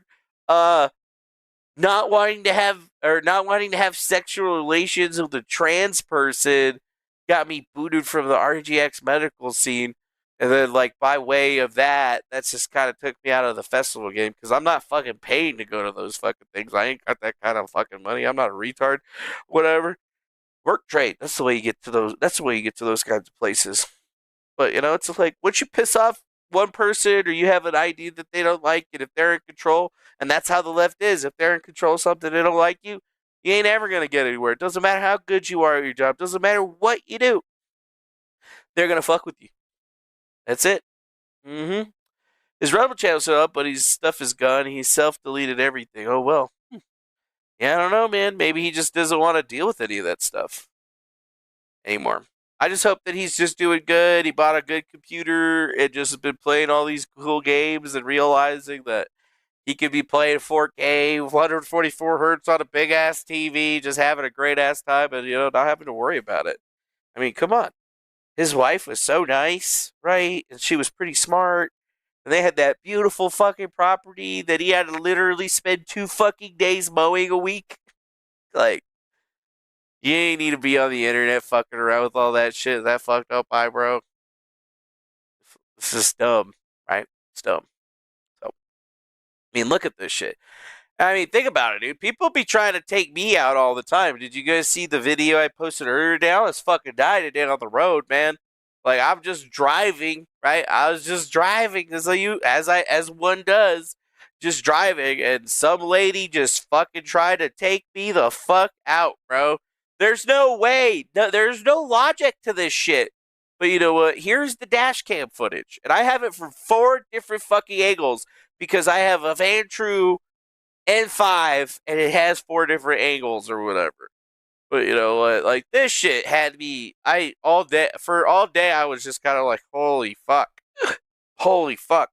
Not wanting to have sexual relations with a trans person got me booted from the RGX medical scene. And then, like, by way of that's just kind of took me out of the festival game because I'm not fucking paying to go to those fucking things. I ain't got that kind of fucking money. I'm not a retard. Whatever. Work trade. That's the way you get to those. That's the way you get to those kinds of places. But it's like once you piss off one person or you have an idea that they don't like, and if they're in control, and that's how the left is. If they're in control of something they don't like you ain't ever gonna get anywhere. It doesn't matter how good you are at your job. It doesn't matter what you do. They're gonna fuck with you. That's it. His Rumble channel's up, but his stuff is gone. He self-deleted everything. Oh well. Yeah, I don't know, man. Maybe he just doesn't want to deal with any of that stuff anymore. I just hope that he's just doing good. He bought a good computer and just has been playing all these cool games and realizing that he could be playing 4K, 144 hertz on a big ass TV, just having a great ass time and, not having to worry about it. I mean, come on. His wife was so nice, right? And she was pretty smart. And they had that beautiful fucking property that he had to literally spend 2 fucking days mowing a week. Like, you ain't need to be on the internet fucking around with all that shit. That fucked up eyebrow. This is dumb, right? It's dumb. So, I mean, look at this shit. I mean, think about it, dude. People be trying to take me out all the time. Did you guys see the video I posted earlier? Down, it's fucking died today on the road, man. Like, I'm just driving, right? I was just driving as one does, just driving, and some lady just fucking tried to take me the fuck out, bro. There's no way. No, there's no logic to this shit. But you know what? Here's the dash cam footage. And I have it from 4 different fucking angles because I have a Vantrue N5 and it has 4 different angles or whatever. But you know what? Like, this shit had me. All day I was just kind of like, holy fuck. Holy fuck.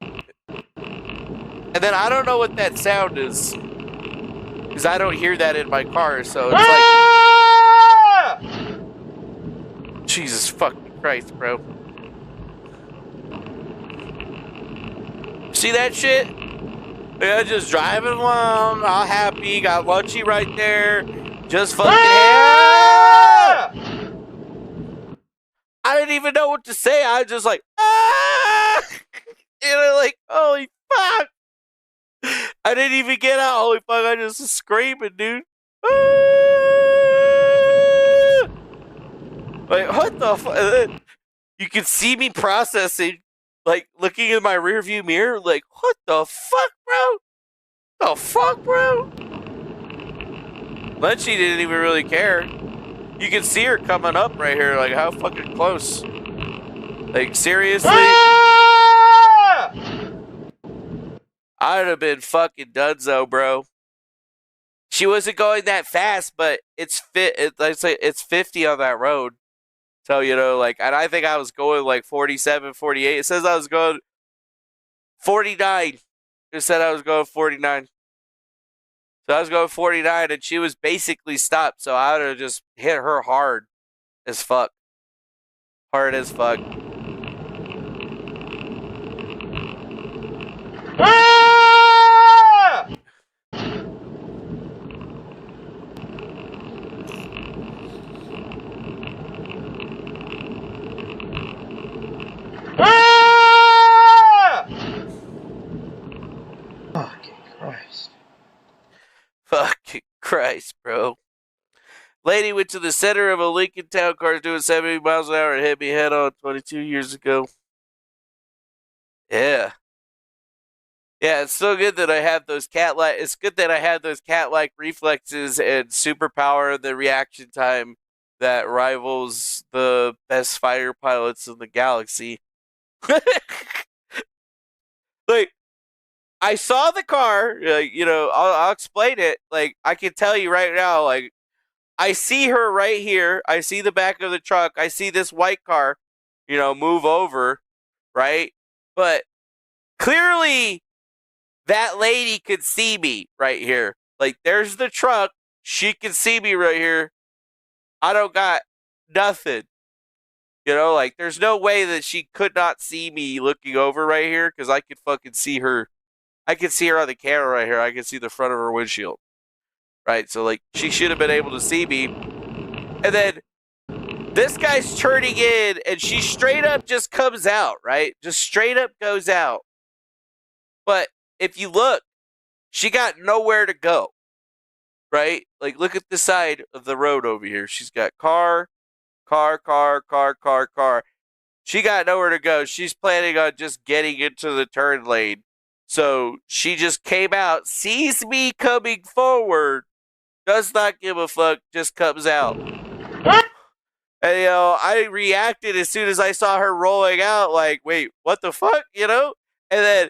And then I don't know what that sound is. Because I don't hear that in my car, so it's like... Jesus fucking Christ, bro. See that shit? Yeah, just driving along, all happy, got Lunchy right there, just fucking I didn't even know what to say. I was just like, like, holy fuck. I didn't even get out. Holy fuck, I just was screaming, dude. Like, what the fuck? You can see me processing, like, looking in my rearview mirror, like, what the fuck, bro? The fuck, bro? Lunchy didn't even really care. You can see her coming up right here, like, how fucking close. Like, seriously? I'd have been fucking donezo, bro. She wasn't going that fast, but it's 50 on that road. So, like, and I think I was going like 47, 48. It says I was going 49. It said I was going 49. So I was going 49, and she was basically stopped. So I would have just hit her hard as fuck. Hard as fuck. Ah! Ah! Fucking Christ. Fucking Christ, bro. Lady went to the center of a Lincoln Town car doing 70 miles an hour and hit me head on 22 years ago. Yeah. Yeah, it's so good that I have those cat-like. It's good that I have those cat-like reflexes and superpower, the reaction time that rivals the best fighter pilots in the galaxy. Like, I saw the car. I'll explain it. Like, I can tell you right now. Like, I see her right here. I see the back of the truck. I see this white car, move over, right? But clearly, that lady could see me right here. Like, there's the truck. She can see me right here. I don't got nothing. Like, there's no way that she could not see me looking over right here because I could fucking see her. I could see her on the camera right here. I could see the front of her windshield. Right? So, like, she should have been able to see me. And then this guy's turning in, and she straight up just comes out, right? Just straight up goes out. But if you look, she got nowhere to go, right? Like, look at the side of the road over here. She's got car. She got nowhere to go. She's planning on just getting into the turn lane. So she just came out, sees me coming forward, does not give a fuck, just comes out. And, I reacted as soon as I saw her rolling out, like, wait, what the fuck, And then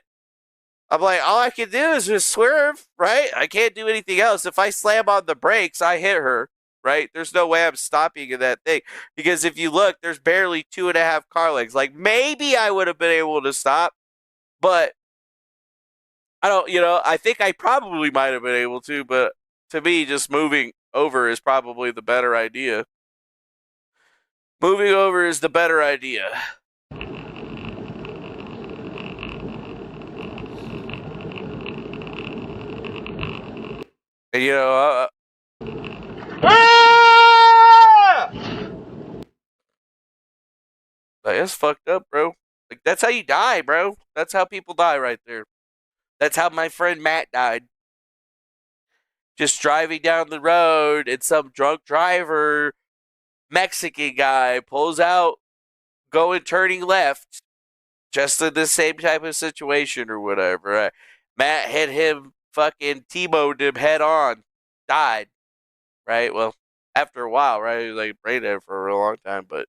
I'm like, all I can do is just swerve, right? I can't do anything else. If I slam on the brakes, I hit her, right? There's no way I'm stopping in that thing. Because if you look, there's barely 2.5 car lengths. Like, maybe I would have been able to stop, but I don't, I think I probably might have been able to, but to me, just moving over is probably the better idea. Moving over is the better idea. And, that's fucked up, bro. Like, that's how you die, bro. That's how people die right there. That's how my friend Matt died. Just driving down the road, and some drunk driver, Mexican guy, pulls out, turning left, just in the same type of situation or whatever. Matt hit him, fucking T-boned him head on, died. Right? Well, after a while, right? He was like brain dead for a real long time, but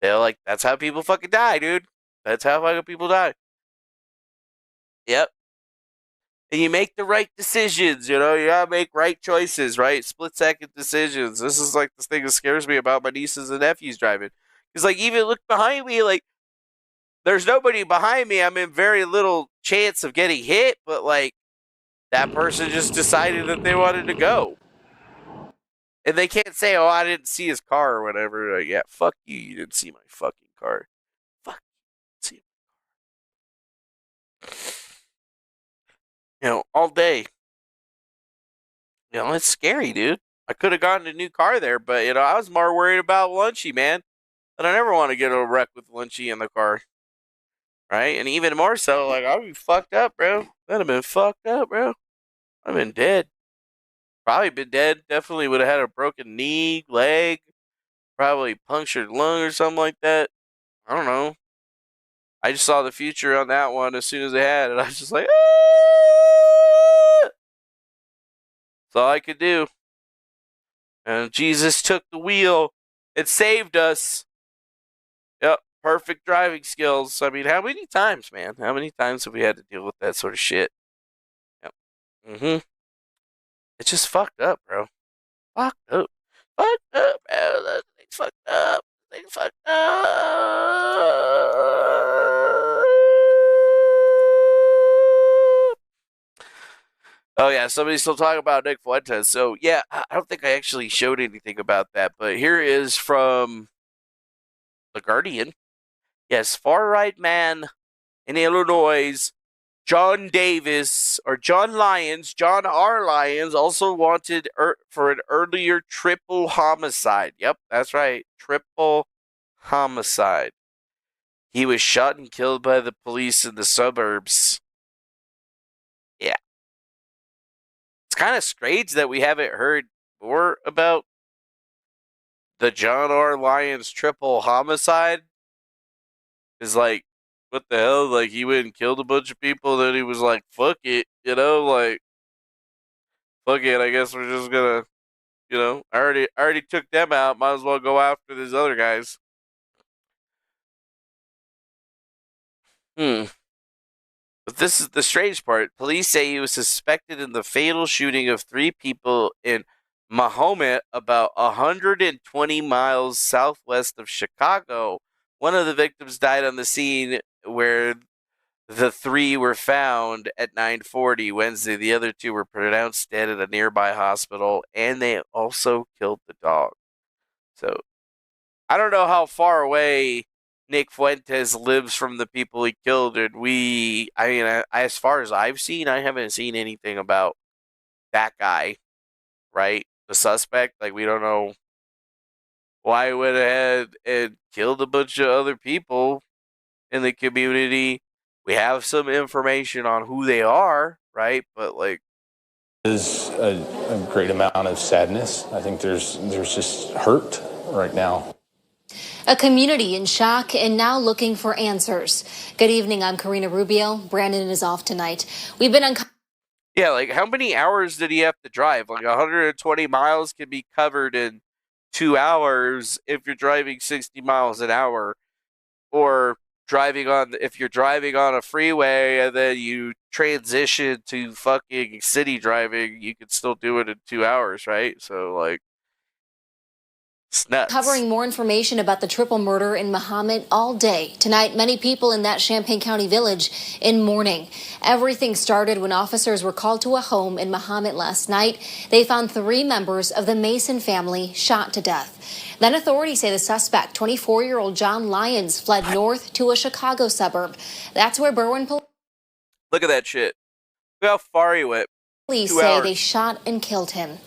they're like, that's how people fucking die, dude. That's how fucking people die. Yep. And you make the right decisions, you gotta make right choices, right? Split-second decisions. This is like the thing that scares me about my nieces and nephews driving. Because, like, even look behind me, like, there's nobody behind me. I'm in very little chance of getting hit, but, like, that person just decided that they wanted to go. And they can't say, oh, I didn't see his car or whatever. Like, yeah, fuck you. You didn't see my fucking car. Fuck you. See all day. It's scary, dude. I could have gotten a new car there, but, I was more worried about Lunchy, man. And I never want to get a wreck with Lunchy in the car. Right? And even more so, like, I'd be fucked up, bro. That'd have been fucked up, bro. I'd have been dead. Probably been dead. Definitely would have had a broken knee, leg, probably punctured lung or something like that. I don't know. I just saw the future on that one as soon as it had, and I was just like, ah! That's all I could do. And Jesus took the wheel and saved us. Yep, perfect driving skills. I mean, how many times, man? How many times have we had to deal with that sort of shit? Yep. It's just fucked up, bro. Fucked up. Fucked up, bro. That thing's fucked up. They fucked up. Oh yeah, somebody's still talking about Nick Fuentes. So yeah, I don't think I actually showed anything about that, but here is from The Guardian. Yes, far right man in Illinois, John Davis or John Lyons, John R. Lyons, also wanted for an earlier triple homicide. Yep, that's right, triple homicide. He was shot and killed by the police in the suburbs. Yeah. It's kind of strange that we haven't heard more about the John R. Lyons triple homicide. Is like, what the hell? Like, he went and killed a bunch of people, then he was like, fuck it, like, fuck it, I guess we're just gonna, I already took them out, might as well go after these other guys. But this is the strange part. Police say he was suspected in the fatal shooting of 3 people in Mahomet, about 120 miles southwest of Chicago. One of the victims died on the scene where the 3 were found at 9:40 Wednesday. The other 2 were pronounced dead at a nearby hospital, and they also killed the dog. So, I don't know how far away Nick Fuentes lives from the people he killed, and as far as I've seen, I haven't seen anything about that guy, right? The suspect. Like, we don't know why he went ahead and killed a bunch of other people in the community. We have some information on who they are, right? But, like, there's a great amount of sadness. I think there's just hurt right now. A community in shock and now looking for answers. Good evening, I'm Karina Rubio. Brandon is off tonight. We've been yeah, like, how many hours did he have to drive? Like, 120 miles can be covered in 2 hours if you're driving 60 miles an hour. Or if you're driving on a freeway and then you transition to fucking city driving, you can still do it in 2 hours, right? So, like, it's nuts. Covering more information about the triple murder in Mahomet all day. Tonight, many people in that Champaign County village in mourning. Everything started when officers were called to a home in Mahomet last night. They found 3 members of the Mason family shot to death. Then authorities say the suspect, 24-year-old John Lyons, fled north to a Chicago suburb. That's where Berwyn police... Look at that shit. Look how far he went. Police say they shot and killed him.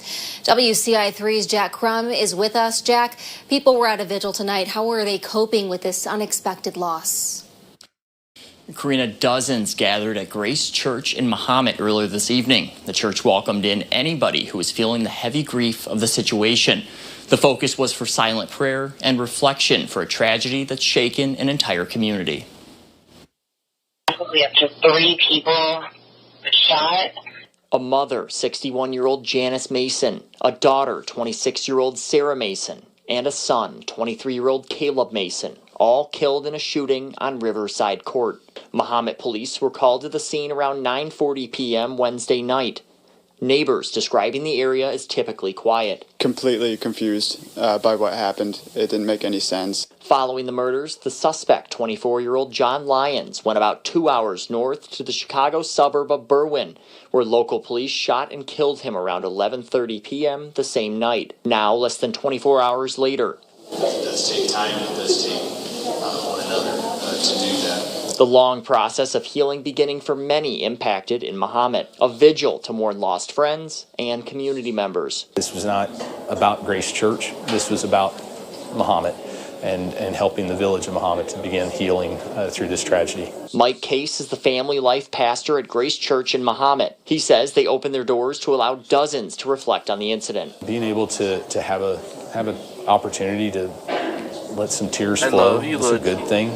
WCI3's Jack Crum is with us. Jack, people were at a vigil tonight. How are they coping with this unexpected loss? Karina, dozens gathered at Grace Church in Mahomet earlier this evening. The church welcomed in anybody who was feeling the heavy grief of the situation. The focus was for silent prayer and reflection for a tragedy that's shaken an entire community. Probably up to 3 people shot. A mother, 61-year-old Janice Mason, a daughter, 26-year-old Sarah Mason, and a son, 23-year-old Caleb Mason, all killed in a shooting on Riverside Court. Mahomet police were called to the scene around 9:40 p.m. Wednesday night. Neighbors describing the area as typically quiet. Completely confused by what happened. It didn't make any sense. Following the murders, the suspect, 24-year-old John Lyons, went about 2 hours north to the Chicago suburb of Berwyn, where local police shot and killed him around 11:30 p.m. the same night. Now, less than 24 hours later. It does take time, it does take one another to do that. The long process of healing beginning for many impacted in Mahomet, a vigil to mourn lost friends and community members. This was not about Grace Church. This was about Mahomet and helping the village of Mahomet to begin healing through this tragedy. Mike Case is the family life pastor at Grace Church in Mahomet. He says they opened their doors to allow dozens to reflect on the incident. Being able to have an opportunity to let some tears flow is a good thing.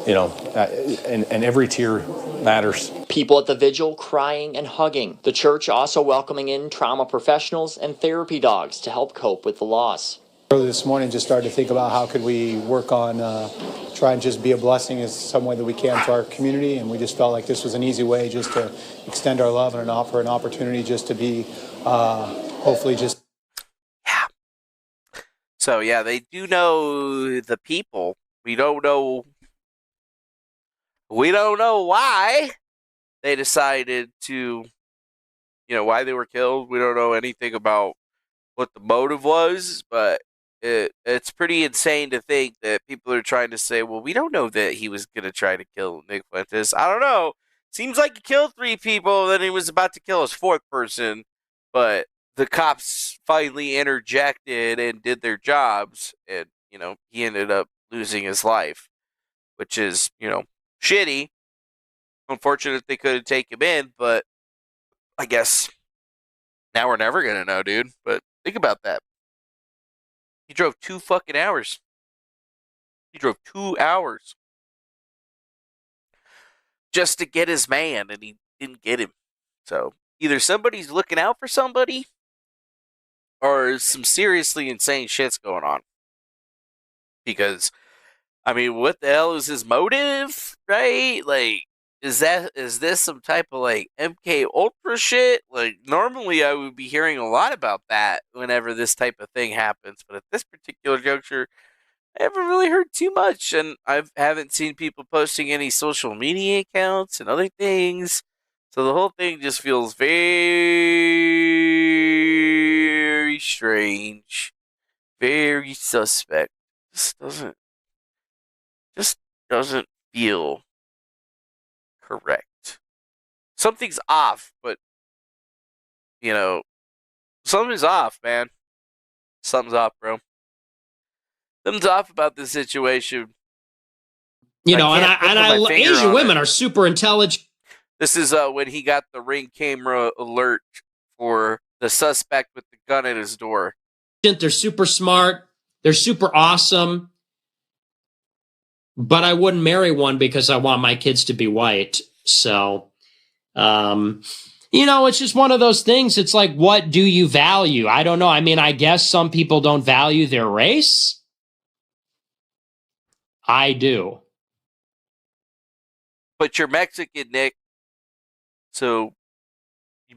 And every tear matters. People at the vigil crying and hugging. The church also welcoming in trauma professionals and therapy dogs to help cope with the loss. Early this morning, just started to think about how could we work on try and just be a blessing in some way that we can to our community, and we just felt like this was an easy way just to extend our love and offer an opportunity just to be hopefully just... So yeah, they do know the people. We don't know why they decided to, why they were killed. We don't know anything about what the motive was, but it's pretty insane to think that people are trying to say, well, we don't know that he was going to try to kill Nick Fuentes. I don't know. Seems like he killed 3 people, then he was about to kill his 4th person, but the cops finally interjected and did their jobs, and, he ended up losing his life, which is, shitty. Unfortunate they couldn't take him in, but I guess now we're never going to know, dude. But think about that. He drove 2 fucking hours. He drove 2 hours just to get his man, and he didn't get him. So either somebody's looking out for somebody, or some seriously insane shit's going on. Because, I mean, what the hell is his motive, right? Like, is this some type of, like, MK Ultra shit? Like, normally I would be hearing a lot about that whenever this type of thing happens, but at this particular juncture, I haven't really heard too much, and I haven't seen people posting any social media accounts and other things. So the whole thing just feels very strange, very suspect. Just doesn't feel correct. Something's off, but something's off, man. Something's off, bro. Something's off about this situation. Asian women are super intelligent. This is when he got the Ring camera alert for the suspect with the gun at his door. They're super smart. They're super awesome. But I wouldn't marry one because I want my kids to be white. So, it's just one of those things. It's like, what do you value? I don't know. I mean, I guess some people don't value their race. I do. But you're Mexican, Nick. So,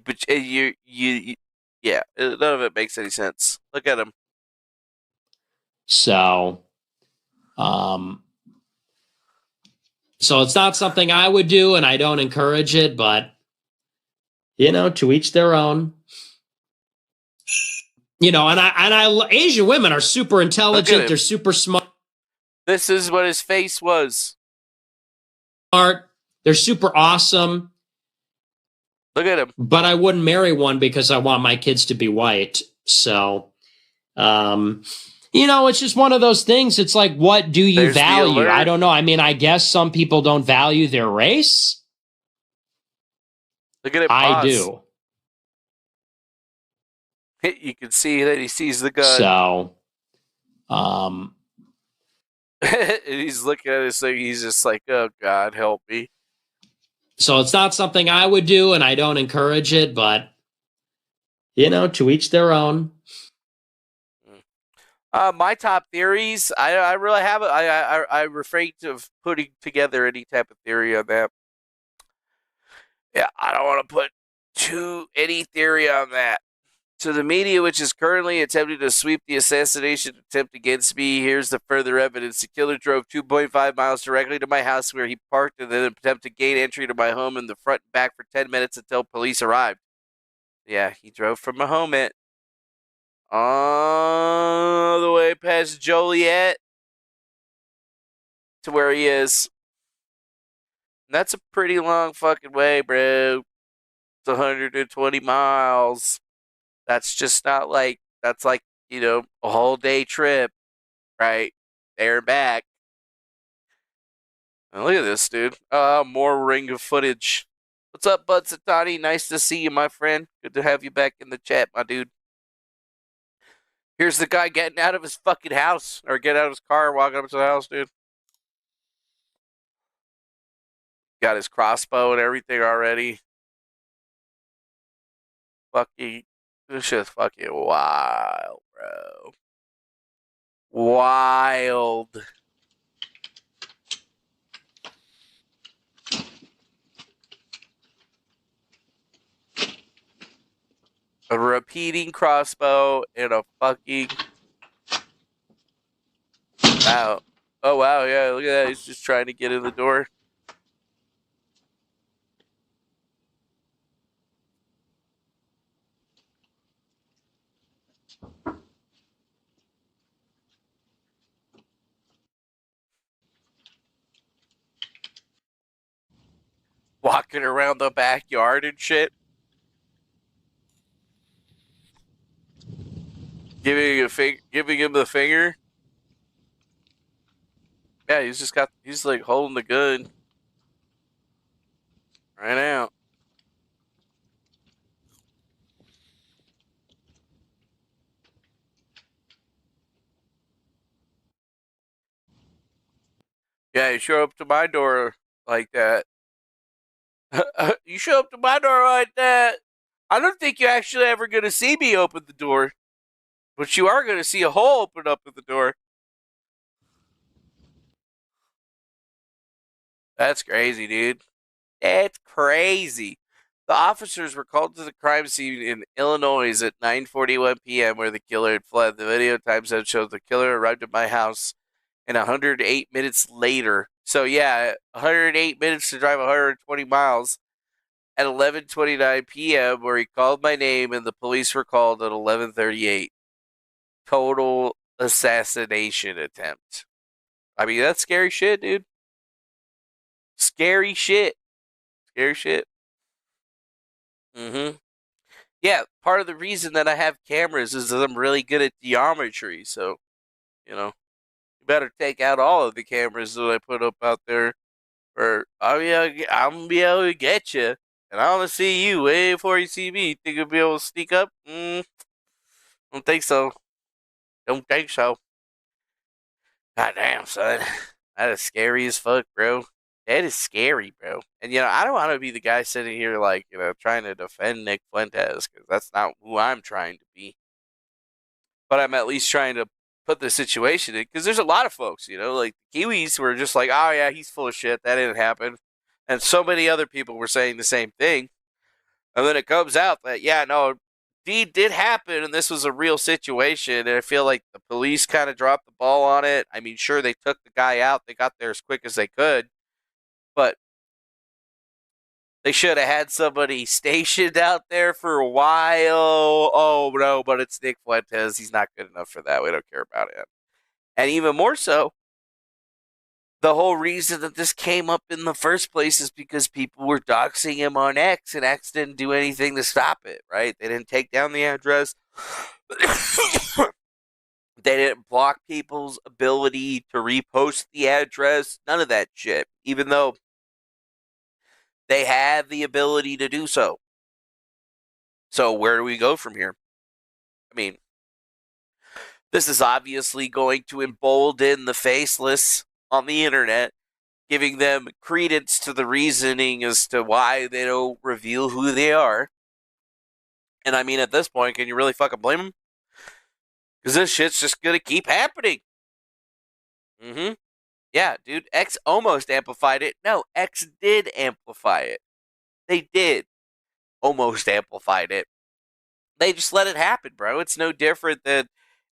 but yeah, none of it makes any sense. Look at him. So, so it's not something I would do, and I don't encourage it, but, to each their own. Asian women are super intelligent. They're super smart. This is what his face was. They're super awesome. Look at him. But I wouldn't marry one because I want my kids to be white. So, it's just one of those things. It's like, what do you value? I don't know. I mean, I guess some people don't value their race. Look at it. I do. You can see that he sees the gun. So, he's looking at this thing. He's just like, oh, God, help me. So it's not something I would do, and I don't encourage it, but, to each their own. My top theories, I really haven't. I refrain to putting together any type of theory on that. Yeah, I don't want to put any theory on that. So the media, which is currently attempting to sweep the assassination attempt against me, here's the further evidence. The killer drove 2.5 miles directly to my house where he parked and then attempted to gain entry to my home in the front and back for 10 minutes until police arrived. Yeah, he drove from my home all the way past Joliet to where he is. And that's a pretty long fucking way, bro. It's 120 miles. That's just not like, that's like, a whole day trip, right? There and back. Now look at this, dude. More Ring of footage. What's up, Bud Satani? Nice to see you, my friend. Good to have you back in the chat, my dude. Here's the guy getting out of his fucking house, or getting out of his car, walking up to the house, dude. Got his crossbow and everything already. Fucking, this shit's fucking wild, bro. Wild. A repeating crossbow and a fucking out. Oh, wow, yeah, look at that. He's just trying to get in the door. Walking around the backyard and shit. Giving him the finger. Yeah, he's like holding the gun right now. Yeah, you show up to my door like that. You show up to my door like that. I don't think you're actually ever going to see me open the door. But you are going to see a hole open up in the door. That's crazy, dude. That's crazy. The officers were called to the crime scene in Illinois at 9:41 p.m. where the killer had fled. The video timestamp shows the killer arrived at my house and 108 minutes later. So yeah, 108 minutes to drive 120 miles at 11:29 p.m. where he called my name and the police were called at 11:38. Total assassination attempt. I mean, that's scary shit, dude. Scary shit. Scary shit. Mm-hmm. Yeah, part of the reason that I have cameras is that I'm really good at geometry. So, you know, you better take out all of the cameras that I put up out there, or I'm gonna be able to get you, and I'm gonna see you way before you see me. Think you'll be able to sneak up? Don't think so. Don't think so. God damn, son. That is scary as fuck, bro. That is scary, bro. And, I don't want to be the guy sitting here, like, trying to defend Nick Fuentes, because that's not who I'm trying to be. But I'm at least trying to put the situation in, because there's a lot of folks, like the Kiwis who are just like, oh, yeah, he's full of shit. That didn't happen. And so many other people were saying the same thing. And then it comes out that, yeah, no, deed did happen, and this was a real situation. And I feel like the police kind of dropped the ball on it. I mean, sure, they took the guy out. They got there as quick as they could. But they should have had somebody stationed out there for a while. Oh, no, but it's Nick Fuentes. He's not good enough for that. We don't care about him. And even more so, the whole reason that this came up in the first place is because people were doxing him on X, and X didn't do anything to stop it, right? They didn't take down the address. They didn't block people's ability to repost the address. None of that shit. Even though they had the ability to do so. So where do we go from here? I mean, this is obviously going to embolden the faceless on the internet, giving them credence to the reasoning as to why they don't reveal who they are. And I mean, at this point, can you really fucking blame them? Because this shit's just going to keep happening. Mm-hmm. Yeah, dude, X almost amplified it. No, X did amplify it. They did almost amplified it. They just let it happen, bro. It's no different than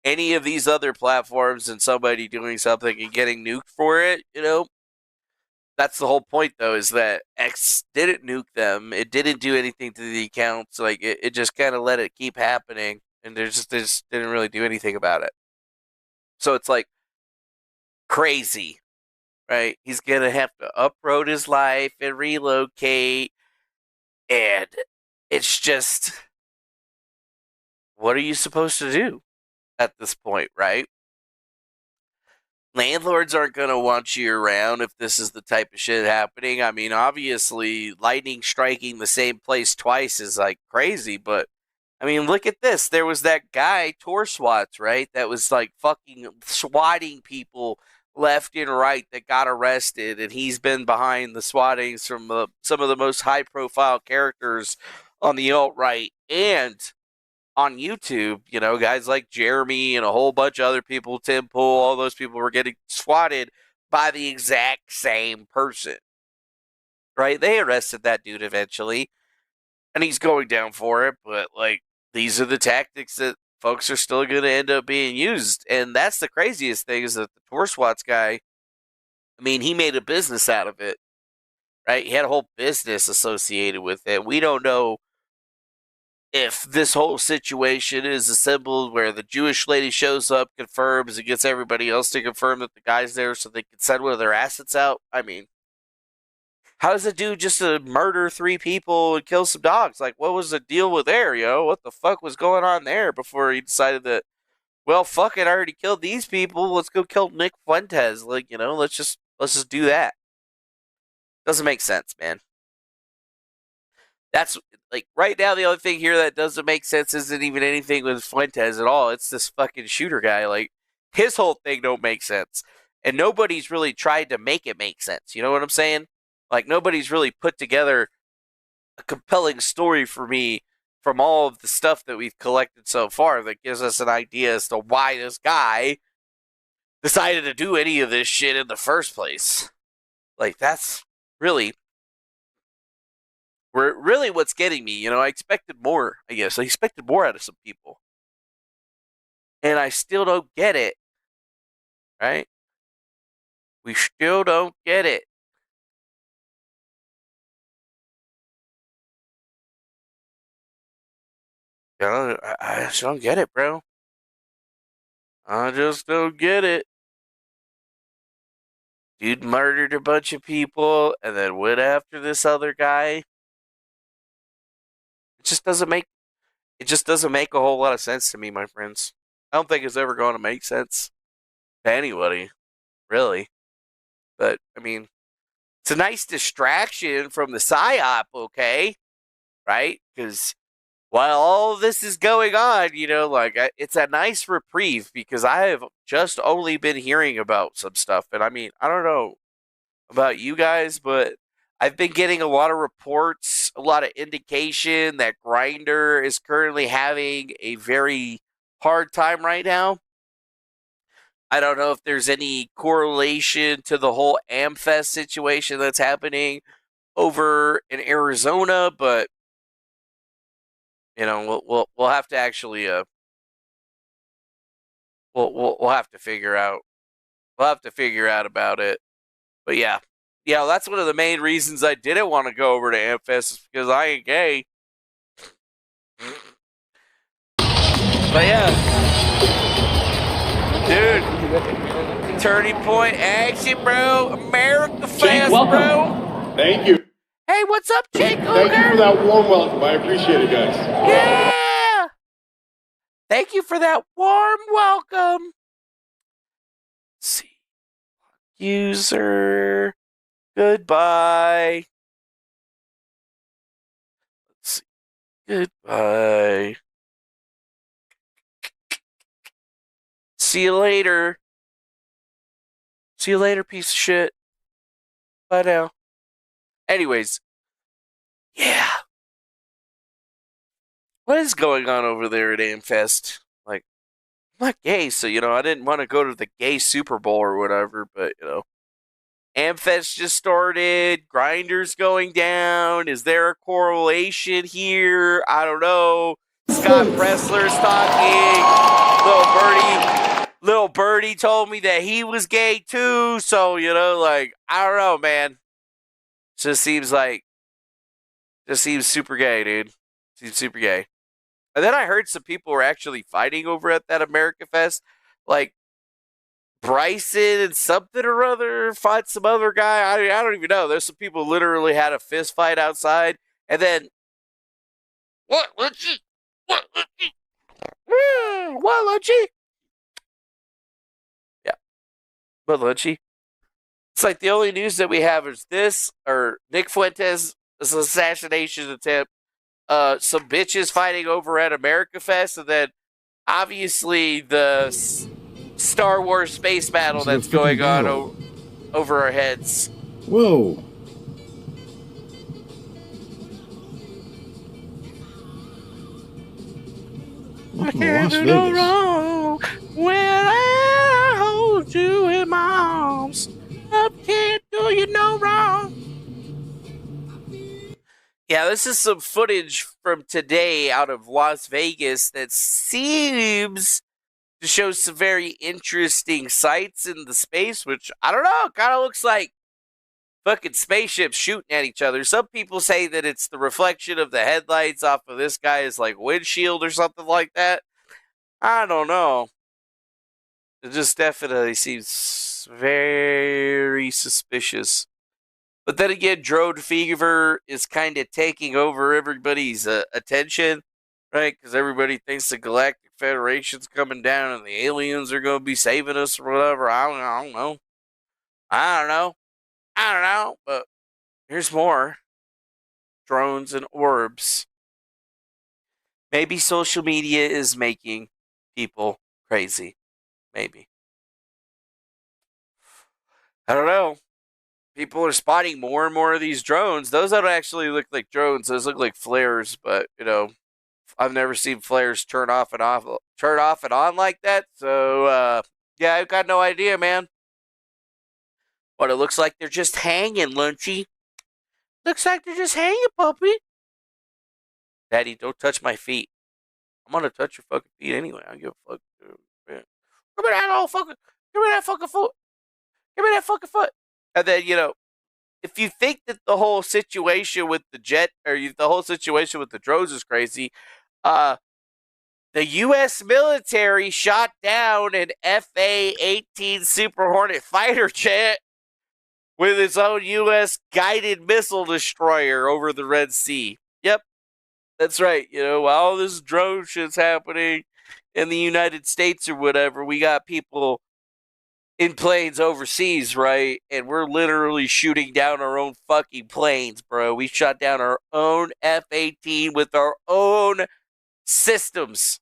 any of these other platforms and somebody doing something and getting nuked for it, That's the whole point, though, is that X didn't nuke them. It didn't do anything to the accounts. Like, it just kind of let it keep happening, and they just didn't really do anything about it. So it's like crazy, right? He's going to have to uproot his life and relocate, and it's just, what are you supposed to do at this point, right? Landlords aren't going to want you around if this is the type of shit happening. I mean, obviously, lightning striking the same place twice is like crazy, but I mean, look at this. There was that guy, Tor Swats, right? That was like fucking swatting people left and right that got arrested, and he's been behind the swattings from some of the most high profile characters on the alt-right and on YouTube, guys like Jeremy and a whole bunch of other people, Tim Pool, all those people were getting swatted by the exact same person, right? They arrested that dude eventually, and he's going down for it, but, like, these are the tactics that folks are still going to end up being used. And that's the craziest thing is that the tour swats guy, I mean, he made a business out of it, right? He had a whole business associated with it. We don't know if this whole situation is assembled where the Jewish lady shows up, confirms, and gets everybody else to confirm that the guy's there so they can send one of their assets out. I mean, how does a dude just to murder 3 people and kill some dogs? Like, what was the deal with there, yo? What the fuck was going on there before he decided that, well, fuck it, I already killed these people. Let's go kill Nick Fuentes. Like, you know, let's just do that. Doesn't make sense, man. That's, like, right now the only thing here that doesn't make sense isn't even anything with Fuentes at all. It's this fucking shooter guy. Like, his whole thing don't make sense. And nobody's really tried to make it make sense. You know what I'm saying? Like, nobody's really put together a compelling story for me from all of the stuff that we've collected so far that gives us an idea as to why this guy decided to do any of this shit in the first place. Like, that's really what's getting me. You know, I expected more, I guess. I expected more out of some people. And I still don't get it. Right? We still don't get it. I just don't get it, bro. I just don't get it. Dude murdered a bunch of people and then went after this other guy. It just doesn't make a whole lot of sense to me, my friends. I don't think it's ever going to make sense to anybody, really. But, I mean, it's a nice distraction from the PSYOP, okay? Right? Because while all this is going on, you know, like, it's a nice reprieve because I have just only been hearing about some stuff. And I mean, I don't know about you guys, but I've been getting a lot of reports, a lot of indication that Grindr is currently having a very hard time right now. I don't know if there's any correlation to the whole AmFest situation that's happening over in Arizona, but you know, we'll have to actually we'll have to figure out about it. But yeah, that's one of the main reasons I didn't want to go over to AmFest is because I ain't gay. But yeah, dude, Turning Point action, bro. America Fest, bro. Thank you. Hey, what's up, Jake? Thank you for that warm welcome. I appreciate it, guys. Yeah! Thank you for that warm welcome. Let's see. User. Goodbye. Let's see. Goodbye. See you later. See you later, piece of shit. Bye now. Anyways, yeah. What is going on over there at AmFest? Like, I'm not gay, so, you know, I didn't want to go to the gay Super Bowl or whatever, but, you know, AmFest just started. Grindr's going down. Is there a correlation here? I don't know. Scott Pressler's talking. Little Birdie told me that he was gay too, so, you know, like, I don't know, man. Just seems super gay, dude. Seems super gay. And then I heard some people were actually fighting over at that America Fest. Like, Bryson and something or other fought some other guy. I don't even know. There's some people literally had a fist fight outside. And then, what, Lunchy? What, Lunchy? What, Lunchy? Yeah. What, Lunchy? It's like the only news that we have is this, or Nick Fuentes' assassination attempt, some bitches fighting over at America Fest, and then obviously the Star Wars space battle that's going on over our heads. Whoa. I can't do no wrong when I hold you in my arms. I can't do you no wrong. Yeah, this is some footage from today out of Las Vegas that seems to show some very interesting sights in the space, which, I don't know, kind of looks like fucking spaceships shooting at each other. Some people say that it's the reflection of the headlights off of this guy's, like, windshield or something like that. I don't know. It just definitely seems very suspicious. But then again, drone fever is kind of taking over everybody's attention, right? Because everybody thinks the Galactic Federation's coming down and the aliens are going to be saving us or whatever. I don't know. But here's more. Drones and orbs. Maybe social media is making people crazy. Maybe. I don't know. People are spotting more and more of these drones. Those don't actually look like drones. Those look like flares, but, I've never seen flares turn off and on like that. So, yeah, I've got no idea, man. But it looks like they're just hanging, Lunchy. Looks like they're just hanging, puppy. Daddy, don't touch my feet. I'm gonna touch your fucking feet anyway. I don't give a fuck. Man. Give me that fucking foot. Give me that fucking foot. And then, if you think that the whole situation with the jet, or the whole situation with the drones is crazy, the U.S. military shot down an FA-18 Super Hornet fighter jet with its own U.S. guided missile destroyer over the Red Sea. Yep, that's right. While this drone shit's happening in the United States or whatever, we got people in planes overseas, right? And we're literally shooting down our own fucking planes, bro. We shot down our own F-18 with our own systems.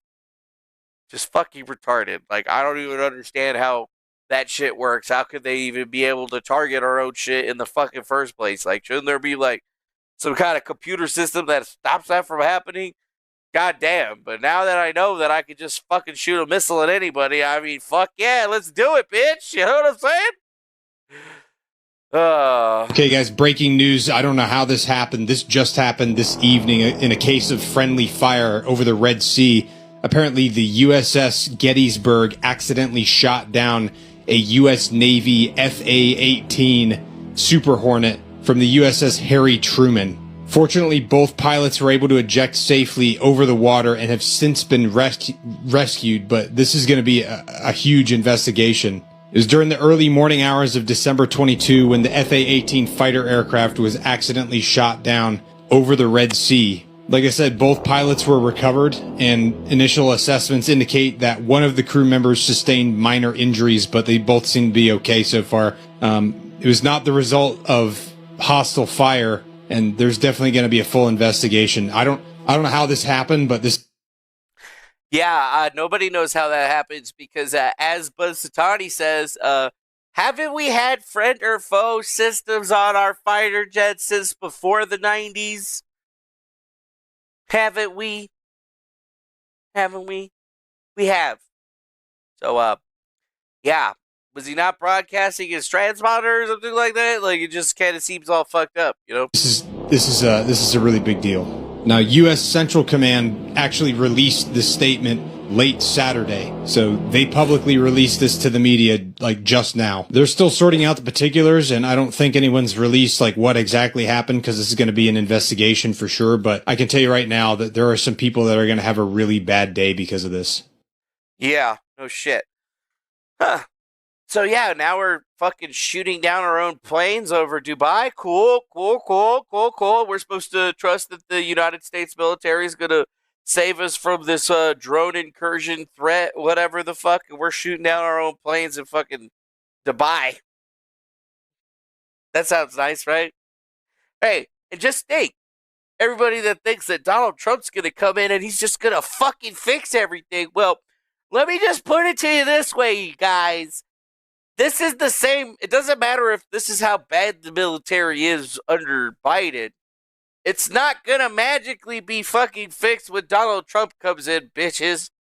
Just fucking retarded. Like, I don't even understand how that shit works. How could they even be able to target our own shit in the fucking first place? Like, shouldn't there be, like, some kind of computer system that stops that from happening? God damn. But now that I know that I could just fucking shoot a missile at anybody, I mean, fuck yeah, let's do it, bitch. You know what I'm saying? Okay, guys, breaking news. I don't know how this happened. This just happened this evening in a case of friendly fire over the Red Sea. Apparently, the USS Gettysburg accidentally shot down a U.S. Navy FA-18 Super Hornet from the USS Harry Truman. Fortunately, both pilots were able to eject safely over the water and have since been rescued, but this is going to be a huge investigation. It was during the early morning hours of December 22 when the FA-18 fighter aircraft was accidentally shot down over the Red Sea. Like I said, both pilots were recovered, and initial assessments indicate that one of the crew members sustained minor injuries, but they both seem to be okay so far. It was not the result of hostile fire, and there's definitely going to be a full investigation. I don't know how this happened, but this... Yeah, nobody knows how that happens because, as Buzz Satani says, haven't we had friend or foe systems on our fighter jets since before the 90s? Haven't we? We have. So, yeah. Was he not broadcasting his transponder or something like that? Like, it just kind of seems all fucked up, This is a really big deal. Now, U.S. Central Command actually released this statement late Saturday, so they publicly released this to the media, like, just now. They're still sorting out the particulars, and I don't think anyone's released, like, what exactly happened, because this is going to be an investigation for sure, but I can tell you right now that there are some people that are going to have a really bad day because of this. Yeah, no shit. Huh. So, yeah, now we're fucking shooting down our own planes over Dubai. Cool. We're supposed to trust that the United States military is going to save us from this drone incursion threat, whatever the fuck. And we're shooting down our own planes in fucking Dubai. That sounds nice, right? Hey, and just think, everybody that thinks that Donald Trump's going to come in and he's just going to fucking fix everything. Well, let me just put it to you this way, you guys. This is the same. It doesn't matter if this is how bad the military is under Biden. It's not going to magically be fucking fixed when Donald Trump comes in, bitches.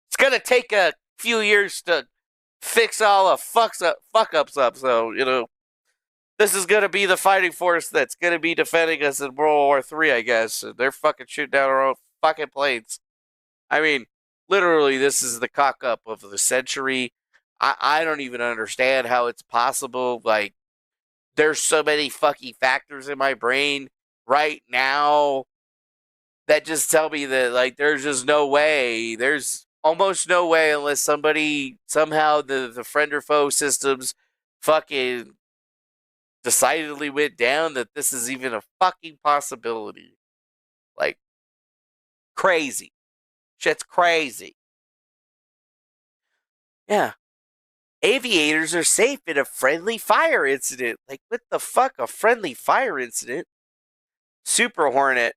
It's going to take a few years to fix all the fuck ups up. So, This is going to be the fighting force that's going to be defending us in World War III, I guess. They're fucking shooting down our own fucking planes. I mean, literally, this is the cock up of the century. I don't even understand how it's possible. Like, there's so many fucking factors in my brain right now that just tell me that, like, there's just no way. There's almost no way unless somebody, somehow, the friend or foe systems fucking decidedly went down, that this is even a fucking possibility. Like, crazy. Shit's crazy. Yeah. Aviators are safe in a friendly fire incident. Like, what the fuck? A friendly fire incident? Super Hornet.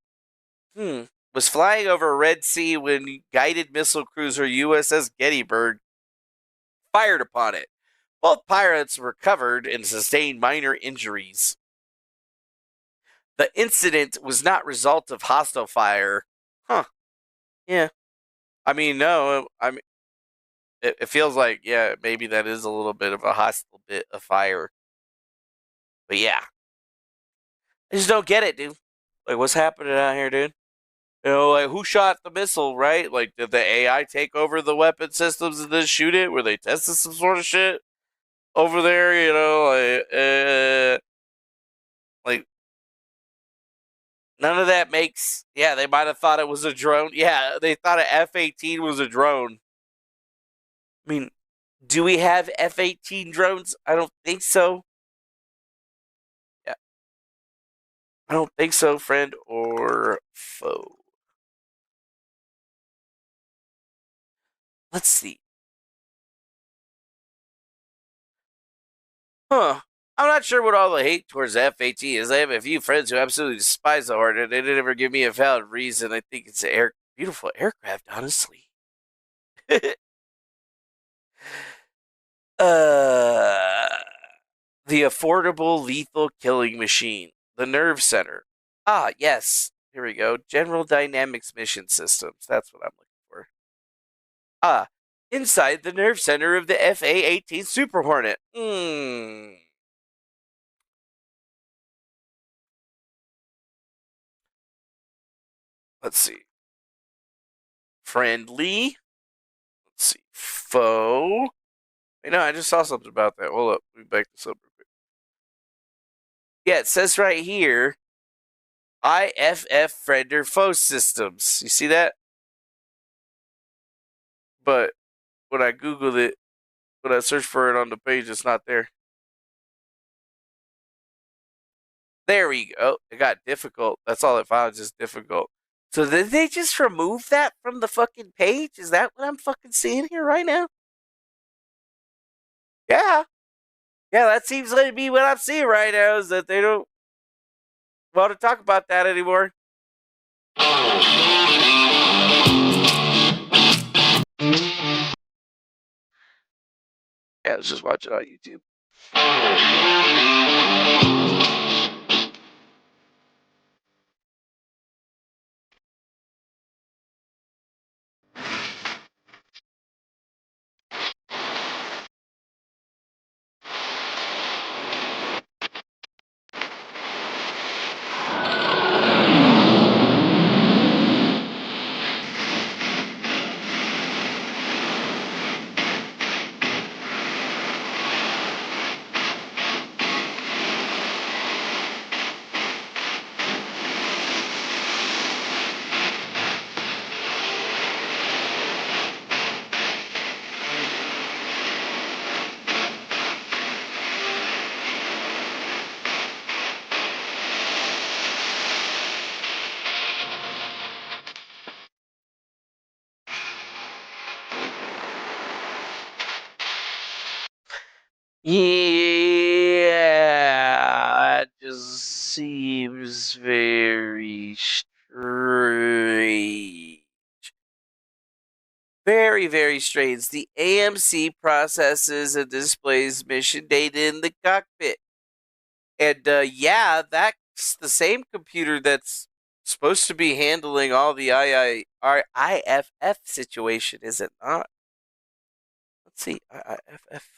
Was flying over Red Sea when guided missile cruiser USS Gettysburg fired upon it. Both pilots recovered and sustained minor injuries. The incident was not result of hostile fire. Huh. Yeah. I mean, no. I mean, it feels like, yeah, maybe that is a little bit of a hostile bit of fire. But yeah. I just don't get it, dude. Like, what's happening out here, dude? You know, like, who shot the missile, right? Like, did the AI take over the weapon systems and then shoot it? Were they testing some sort of shit over there, you know? Like, none of that makes... Yeah, they might have thought it was a drone. Yeah, they thought an F-18 was a drone. I mean, do we have F-18 drones? I don't think so. Yeah. I don't think so, friend or foe. Let's see. Huh. I'm not sure what all the hate towards the F-18 is. I have a few friends who absolutely despise the Hornet. They didn't ever give me a valid reason. I think it's a beautiful aircraft, honestly. The affordable lethal killing machine. The nerve center. Ah, yes. Here we go. General Dynamics Mission Systems. That's what I'm looking for. Ah, inside the nerve center of the FA-18 Super Hornet. Let's see. Friendly. Let's see. Foe. Hey, no, I just saw something about that. Hold up. Let me back this up real quick. Yeah, it says right here, IFF friend or foe systems. You see that? But when I Googled it, when I searched for it on the page, it's not there. There we go. It got difficult. That's all it found, just difficult. So did they just remove that from the fucking page? Is that what I'm fucking seeing here right now? Yeah. Yeah, that seems to be what I'm seeing right now, is that they don't want to talk about that anymore. Yeah, let's just watch it on YouTube. Yeah, it just seems very strange. Very, very strange. The AMC processes and displays mission data in the cockpit. And yeah, that's the same computer that's supposed to be handling all the IFF situation, is it not? Let's see, IFF.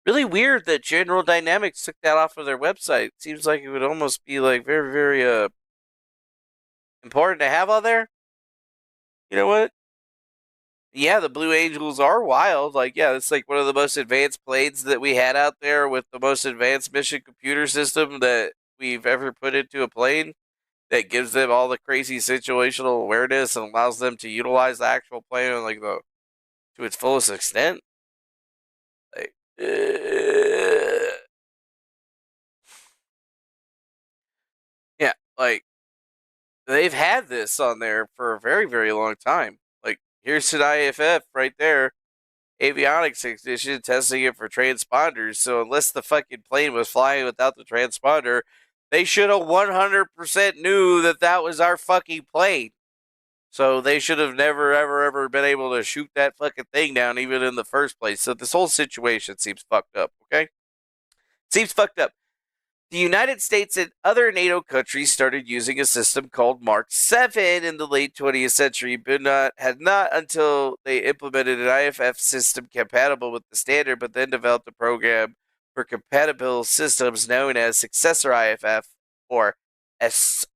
Really weird that General Dynamics took that off of their website. Seems like it would almost be like very, very important to have on there. You know what? Yeah, the Blue Angels are wild. Like, yeah, it's like one of the most advanced planes that we had out there with the most advanced mission computer system that we've ever put into a plane that gives them all the crazy situational awareness and allows them to utilize the actual plane to its fullest extent. Like, yeah, like they've had this on there for a very, very long time. Like, here's an IFF right there, avionics technician testing it for transponders. So unless the fucking plane was flying without the transponder, they should have 100% knew that was our fucking plane. So they should have never, ever, ever been able to shoot that fucking thing down even in the first place. So this whole situation seems fucked up, okay? Seems fucked up. The United States and other NATO countries started using a system called Mark 7 in the late 20th century, but had not until they implemented an IFF system compatible with the standard, but then developed a program for compatible systems known as Successor IFF or SIFF.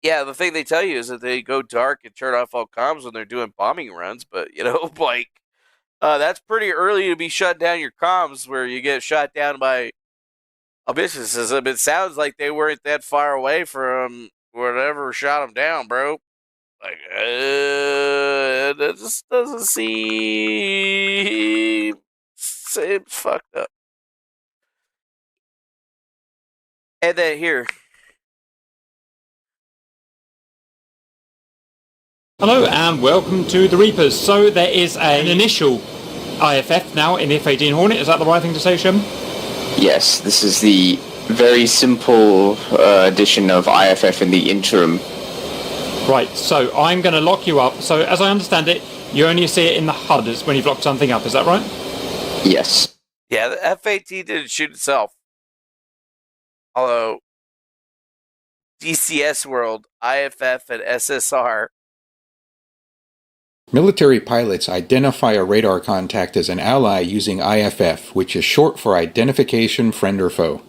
Yeah, the thing they tell you is that they go dark and turn off all comms when they're doing bombing runs, but, that's pretty early to be shut down your comms where you get shot down by a business system. It sounds like they weren't that far away from whatever shot them down, bro. Like, that just doesn't seems fucked up. And then here. Hello and welcome to the Reapers. So there is an initial IFF now in the F-18 Hornet. Is that the right thing to say, Shem? Yes, this is the very simple addition of IFF in the interim. Right, so I'm going to lock you up. So as I understand it, you only see it in the HUD is when you've locked something up. Is that right? Yes. Yeah, the F-18 didn't shoot itself. Although, DCS World, IFF, and SSR. Military pilots identify a radar contact as an ally using IFF, which is short for Identification Friend or Foe.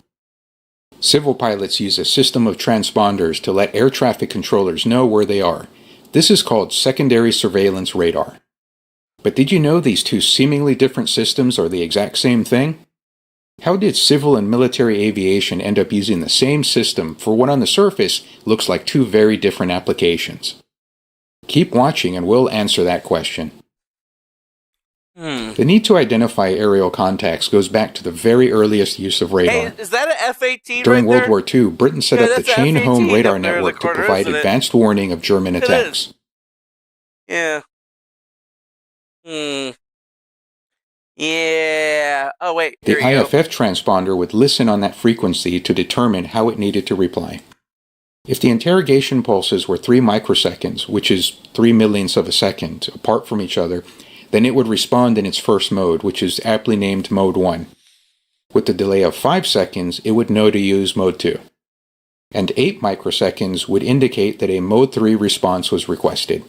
Civil pilots use a system of transponders to let air traffic controllers know where they are. This is called secondary surveillance radar. But did you know these two seemingly different systems are the exact same thing? How did civil and military aviation end up using the same system for what on the surface looks like two very different applications? Keep watching and we'll answer that question. The need to identify aerial contacts goes back to the very earliest use of radar. Hey, is that an F-18 During right World there? War II, Britain set up the Chain Home Radar there in the Network to corner, provide isn't it? advanced warning of German It attacks. Yeah. Yeah. Oh, wait. The Here we go. IFF transponder would listen on that frequency to determine how it needed to reply. If the interrogation pulses were 3 microseconds, which is 3 millionths of a second, apart from each other, then it would respond in its first mode, which is aptly named Mode 1. With the delay of 5 seconds, it would know to use Mode 2. And 8 microseconds would indicate that a Mode 3 response was requested.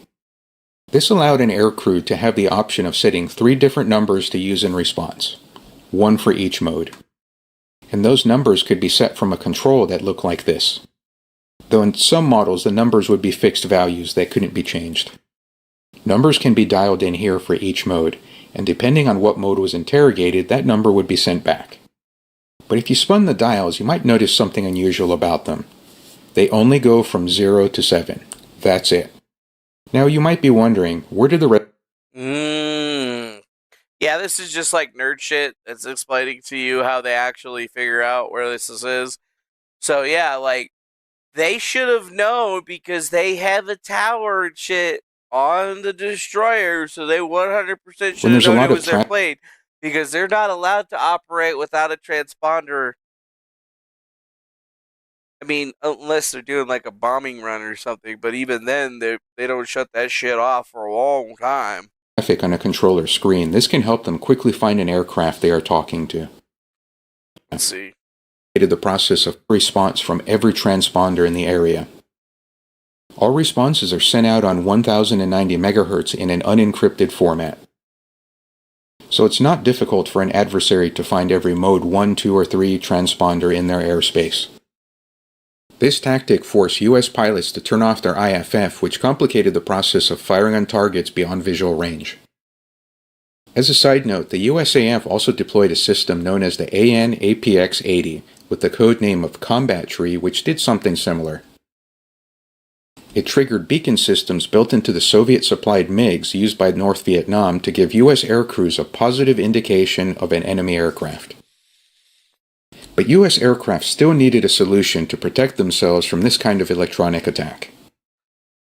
This allowed an aircrew to have the option of setting 3 different numbers to use in response, 1 for each mode. And those numbers could be set from a control that looked like this. Though in some models the numbers would be fixed values that couldn't be changed. Numbers can be dialed in here for each mode, and depending on what mode was interrogated, that number would be sent back. But if you spun the dials, you might notice something unusual about them. They only go from 0 to 7. That's it. Now you might be wondering, where did the rest... Yeah, this is just like nerd shit that's explaining to you how they actually figure out where this is. So yeah, like, they should have known because they have a tower and shit on the destroyer, so they 100% should have known it was their plane because they're not allowed to operate without a transponder. I mean, unless they're doing like a bombing run or something, but even then, they don't shut that shit off for a long time. Traffic on a controller screen. This can help them quickly find an aircraft they are talking to. Let's see. The process of response from every transponder in the area. All responses are sent out on 1090 MHz in an unencrypted format. So it's not difficult for an adversary to find every Mode 1, 2, or 3 transponder in their airspace. This tactic forced U.S. pilots to turn off their IFF, which complicated the process of firing on targets beyond visual range. As a side note, the USAF also deployed a system known as the AN-APX-80 with the code name of Combat Tree, which did something similar. It triggered beacon systems built into the Soviet-supplied MiGs used by North Vietnam to give U.S. aircrews a positive indication of an enemy aircraft. But U.S. aircraft still needed a solution to protect themselves from this kind of electronic attack.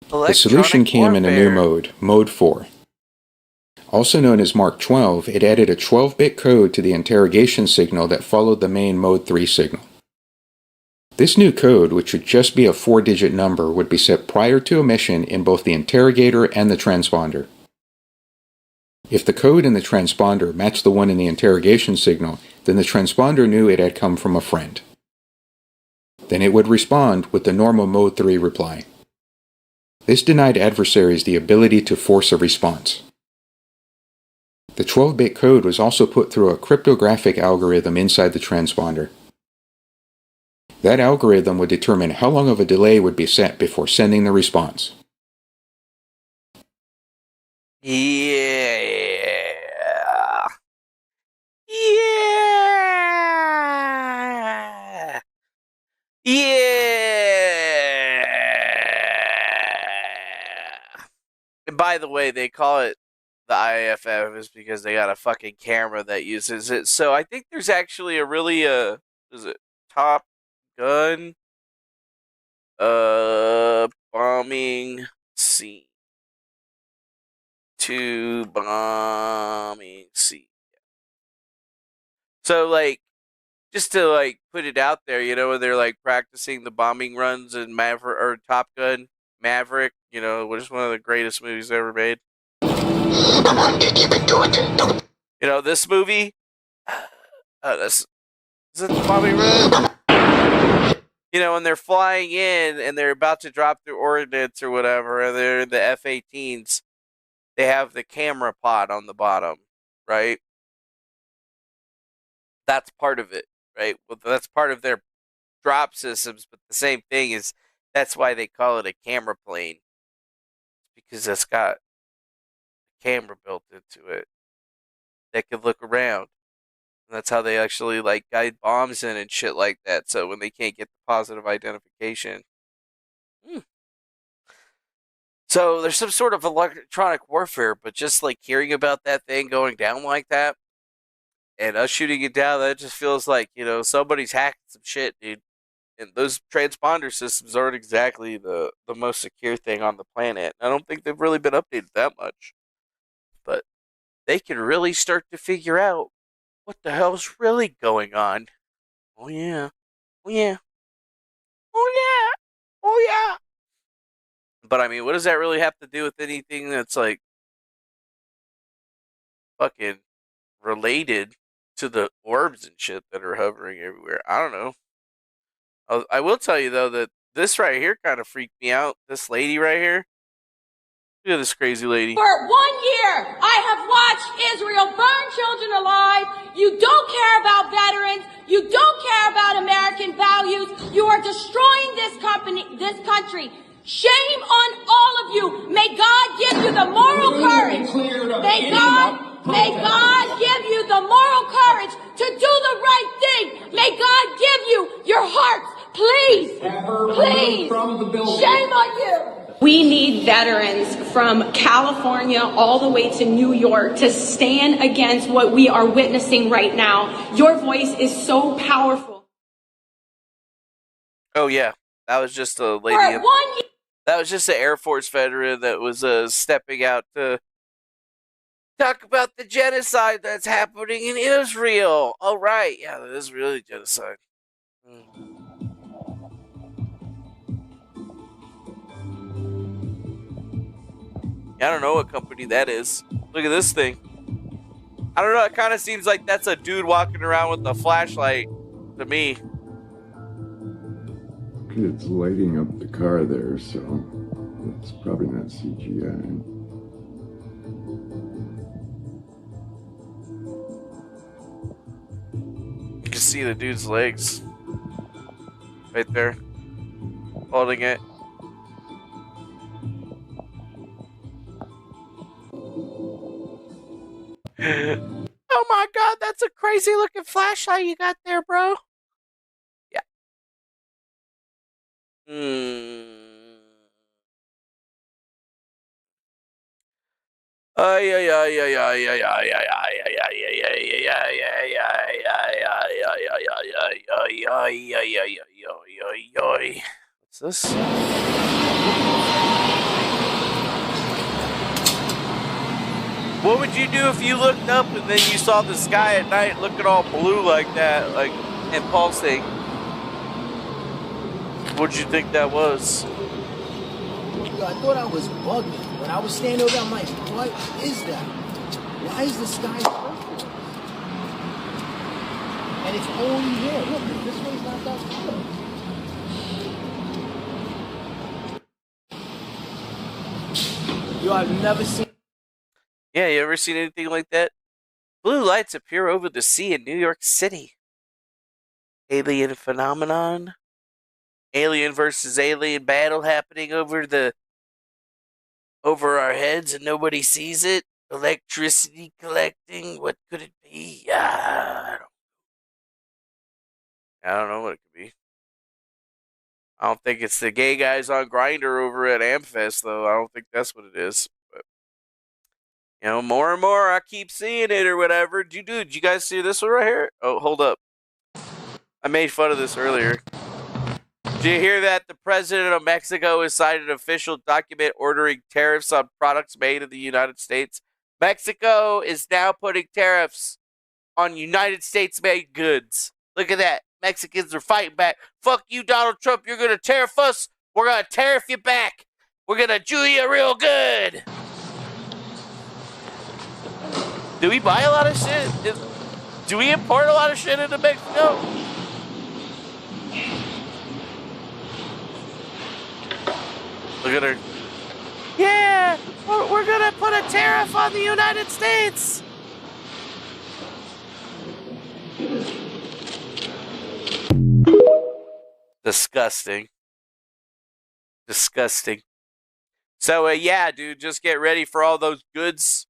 The solution came in a new mode, Mode 4. Also known as Mark 12, it added a 12-bit code to the interrogation signal that followed the main Mode 3 signal. This new code, which would just be a 4-digit number, would be set prior to emission in both the interrogator and the transponder. If the code in the transponder matched the one in the interrogation signal, then the transponder knew it had come from a friend. Then it would respond with the normal Mode 3 reply. This denied adversaries the ability to force a response. The 12-bit code was also put through a cryptographic algorithm inside the transponder. That algorithm would determine how long of a delay would be set before sending the response. Yeah. And by the way, they call it the IFF is because they got a fucking camera that uses it. So I think there's actually a really is it Top Gun bombing scene. 2 bombing scene. So like just to like put it out there, you know, when they're like practicing the bombing runs in Maverick or Top Gun Maverick, you know, which is one of the greatest movies ever made. Come on, kid, you can do it. Don't. You know, this movie, is it the bombing run? You know, when they're flying in and they're about to drop their ordnance or whatever, and they're in the F-18s, they have the camera pod on the bottom, right? That's part of it, right? Well, that's part of their drop systems, but the same thing is, that's why they call it a camera plane. Because it's got a camera built into it that can look around. And that's how they actually like guide bombs in and shit like that. So when they can't get the positive identification. So there's some sort of electronic warfare, but just like hearing about that thing going down like that and us shooting it down, that just feels like, you know, somebody's hacking some shit, dude. And those transponder systems aren't exactly the most secure thing on the planet. I don't think they've really been updated that much. But they can really start to figure out what the hell's really going on. Oh, yeah. Oh, yeah. Oh, yeah. Oh, yeah. But, I mean, what does that really have to do with anything that's, like, fucking related to the orbs and shit that are hovering everywhere? I don't know. I will tell you, though, that this right here kind of freaked me out. This lady right here. Look at this crazy lady. For 1 year, I have watched Israel burn children alive. You don't care about veterans. You don't care about American values. You are destroying this country. Shame on all of you. May God give you the moral courage. May God give you the moral courage to do the right thing. May God give you your hearts. Please, please. Shame on you. We need veterans from California all the way to New York to stand against what we are witnessing right now. Your voice is so powerful. Oh, yeah. That was just a lady. That was just an Air Force veteran that was stepping out to talk about the genocide that's happening in Israel. Oh, right. Yeah, that is really genocide. I don't know what company that is. Look at this thing. I don't know. It kind of seems like that's a dude walking around with a flashlight to me. Kid's lighting up the car there, so It's probably not CGI. You can see the dude's legs right there, holding it. Oh my god, that's a crazy looking flashlight you got there, bro. Yeah. Ay ay ay ay ay ay ay ay ay ay ay ay. What's this? What would you do if you looked up and then you saw the sky at night looking all blue like that, like, and pulsing? What'd you think that was? I thought I was bugging. When I was standing over there, I'm like, what is that? Why is the sky purple? And it's only here. Look, this one's not that color. Yo, I've never seen... Yeah, you ever seen anything like that? Blue lights appear over the sea in New York City. Alien phenomenon. Alien versus alien battle happening over our heads and nobody sees it. Electricity collecting. What could it be? I don't know what it could be. I don't think it's the gay guys on Grindr over at Amfest, though. I don't think that's what it is. But, you know, more and more I keep seeing it or whatever. Did you guys see this one right here? Oh, hold up. I made fun of this earlier. Did you hear that the president of Mexico has signed an official document ordering tariffs on products made in the United States? Mexico is now putting tariffs on United States-made goods. Look at that. Mexicans are fighting back. Fuck you, Donald Trump. You're going to tariff us. We're going to tariff you back. We're going to Jew you real good. Do we buy a lot of shit? Do we import a lot of shit into Mexico? Look at her. Yeah, we're going to put a tariff on the United States. Disgusting. Disgusting. So, yeah, dude, just get ready for all those goods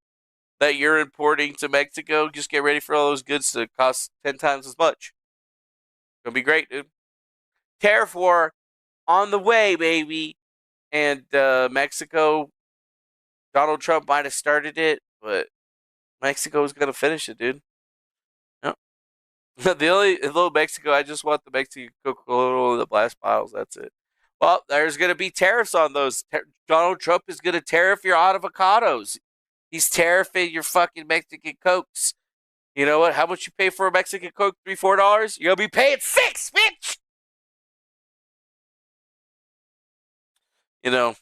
that you're importing to Mexico. Just get ready for all those goods to cost 10 times as much. It'll be great, dude. Tariff war on the way, baby. And Mexico, Donald Trump might have started it, but Mexico's going to finish it, dude. No. The only little Mexico, I just want the Mexican Coca-Cola and the blast bottles. That's it. Well, there's going to be tariffs on those. Donald Trump is going to tariff your avocados. He's tariffing your fucking Mexican Cokes. You know what? How much you pay for a Mexican Coke? $3, $4? You're going to be paying $6, bitch! You know.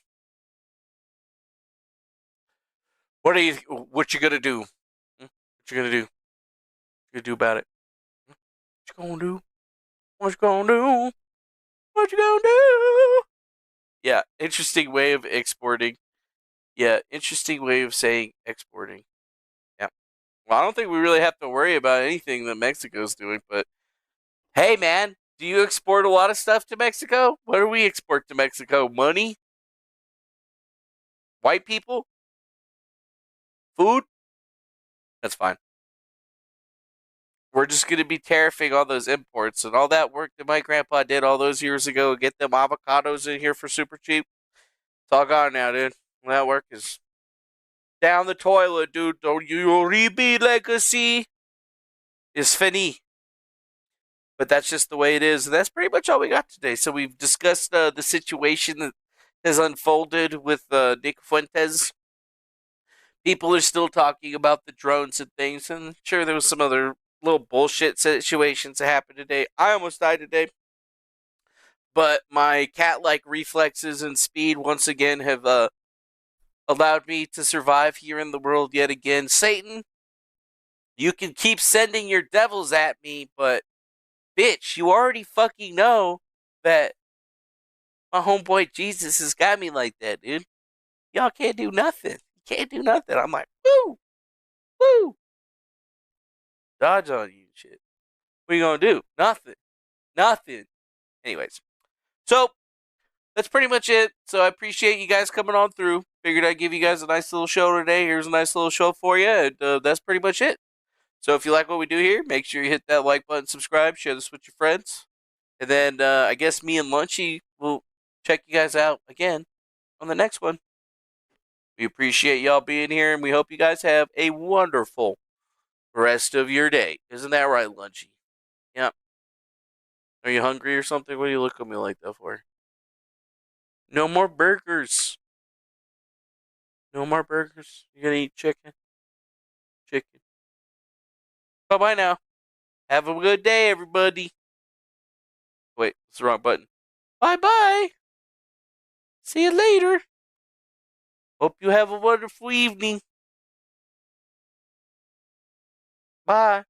What you going to do? What you going to do? What you going to do about it? What you going to do? What you going to do? What you going to do? Yeah, interesting way of exporting. Yeah, interesting way of saying exporting. Yeah. Well, I don't think we really have to worry about anything that Mexico's doing, but hey, man, do you export a lot of stuff to Mexico? What do we export to Mexico? Money? White people? Food? That's fine. We're just going to be tariffing all those imports and all that work that my grandpa did all those years ago. Get them avocados in here for super cheap. It's all gone now, dude. That work is down the toilet, dude. Don't you be legacy is fini. But that's just the way it is. And that's pretty much all we got today. So we've discussed the situation that has unfolded with Nick Fuentes. People are still talking about the drones and things. And sure, there was some other little bullshit situations that happened today. I almost died today. But my cat-like reflexes and speed once again have allowed me to survive here in the world yet again. Satan, you can keep sending your devils at me, but bitch, you already fucking know that my homeboy Jesus has got me like that, dude. y'all can't do nothing. You can't do nothing. I'm like, woo, woo. Dodge on you and shit. What are you going to do? Nothing. Nothing. Anyways. So, that's pretty much it. So, I appreciate you guys coming on through. Figured I'd give you guys a nice little show today. Here's a nice little show for you. And that's pretty much it. So, if you like what we do here, make sure you hit that like button, subscribe, share this with your friends. And then, I guess me and Lunchy will check you guys out again on the next one. We appreciate y'all being here, and we hope you guys have a wonderful rest of your day. Isn't that right, Lunchy? Yeah. Are you hungry or something? What do you look at me like that for? No more burgers. No more burgers. You gonna eat chicken? Chicken. Bye-bye now. Have a good day, everybody. Wait, it's the wrong button. Bye-bye. See you later. Hope you have a wonderful evening. Bye.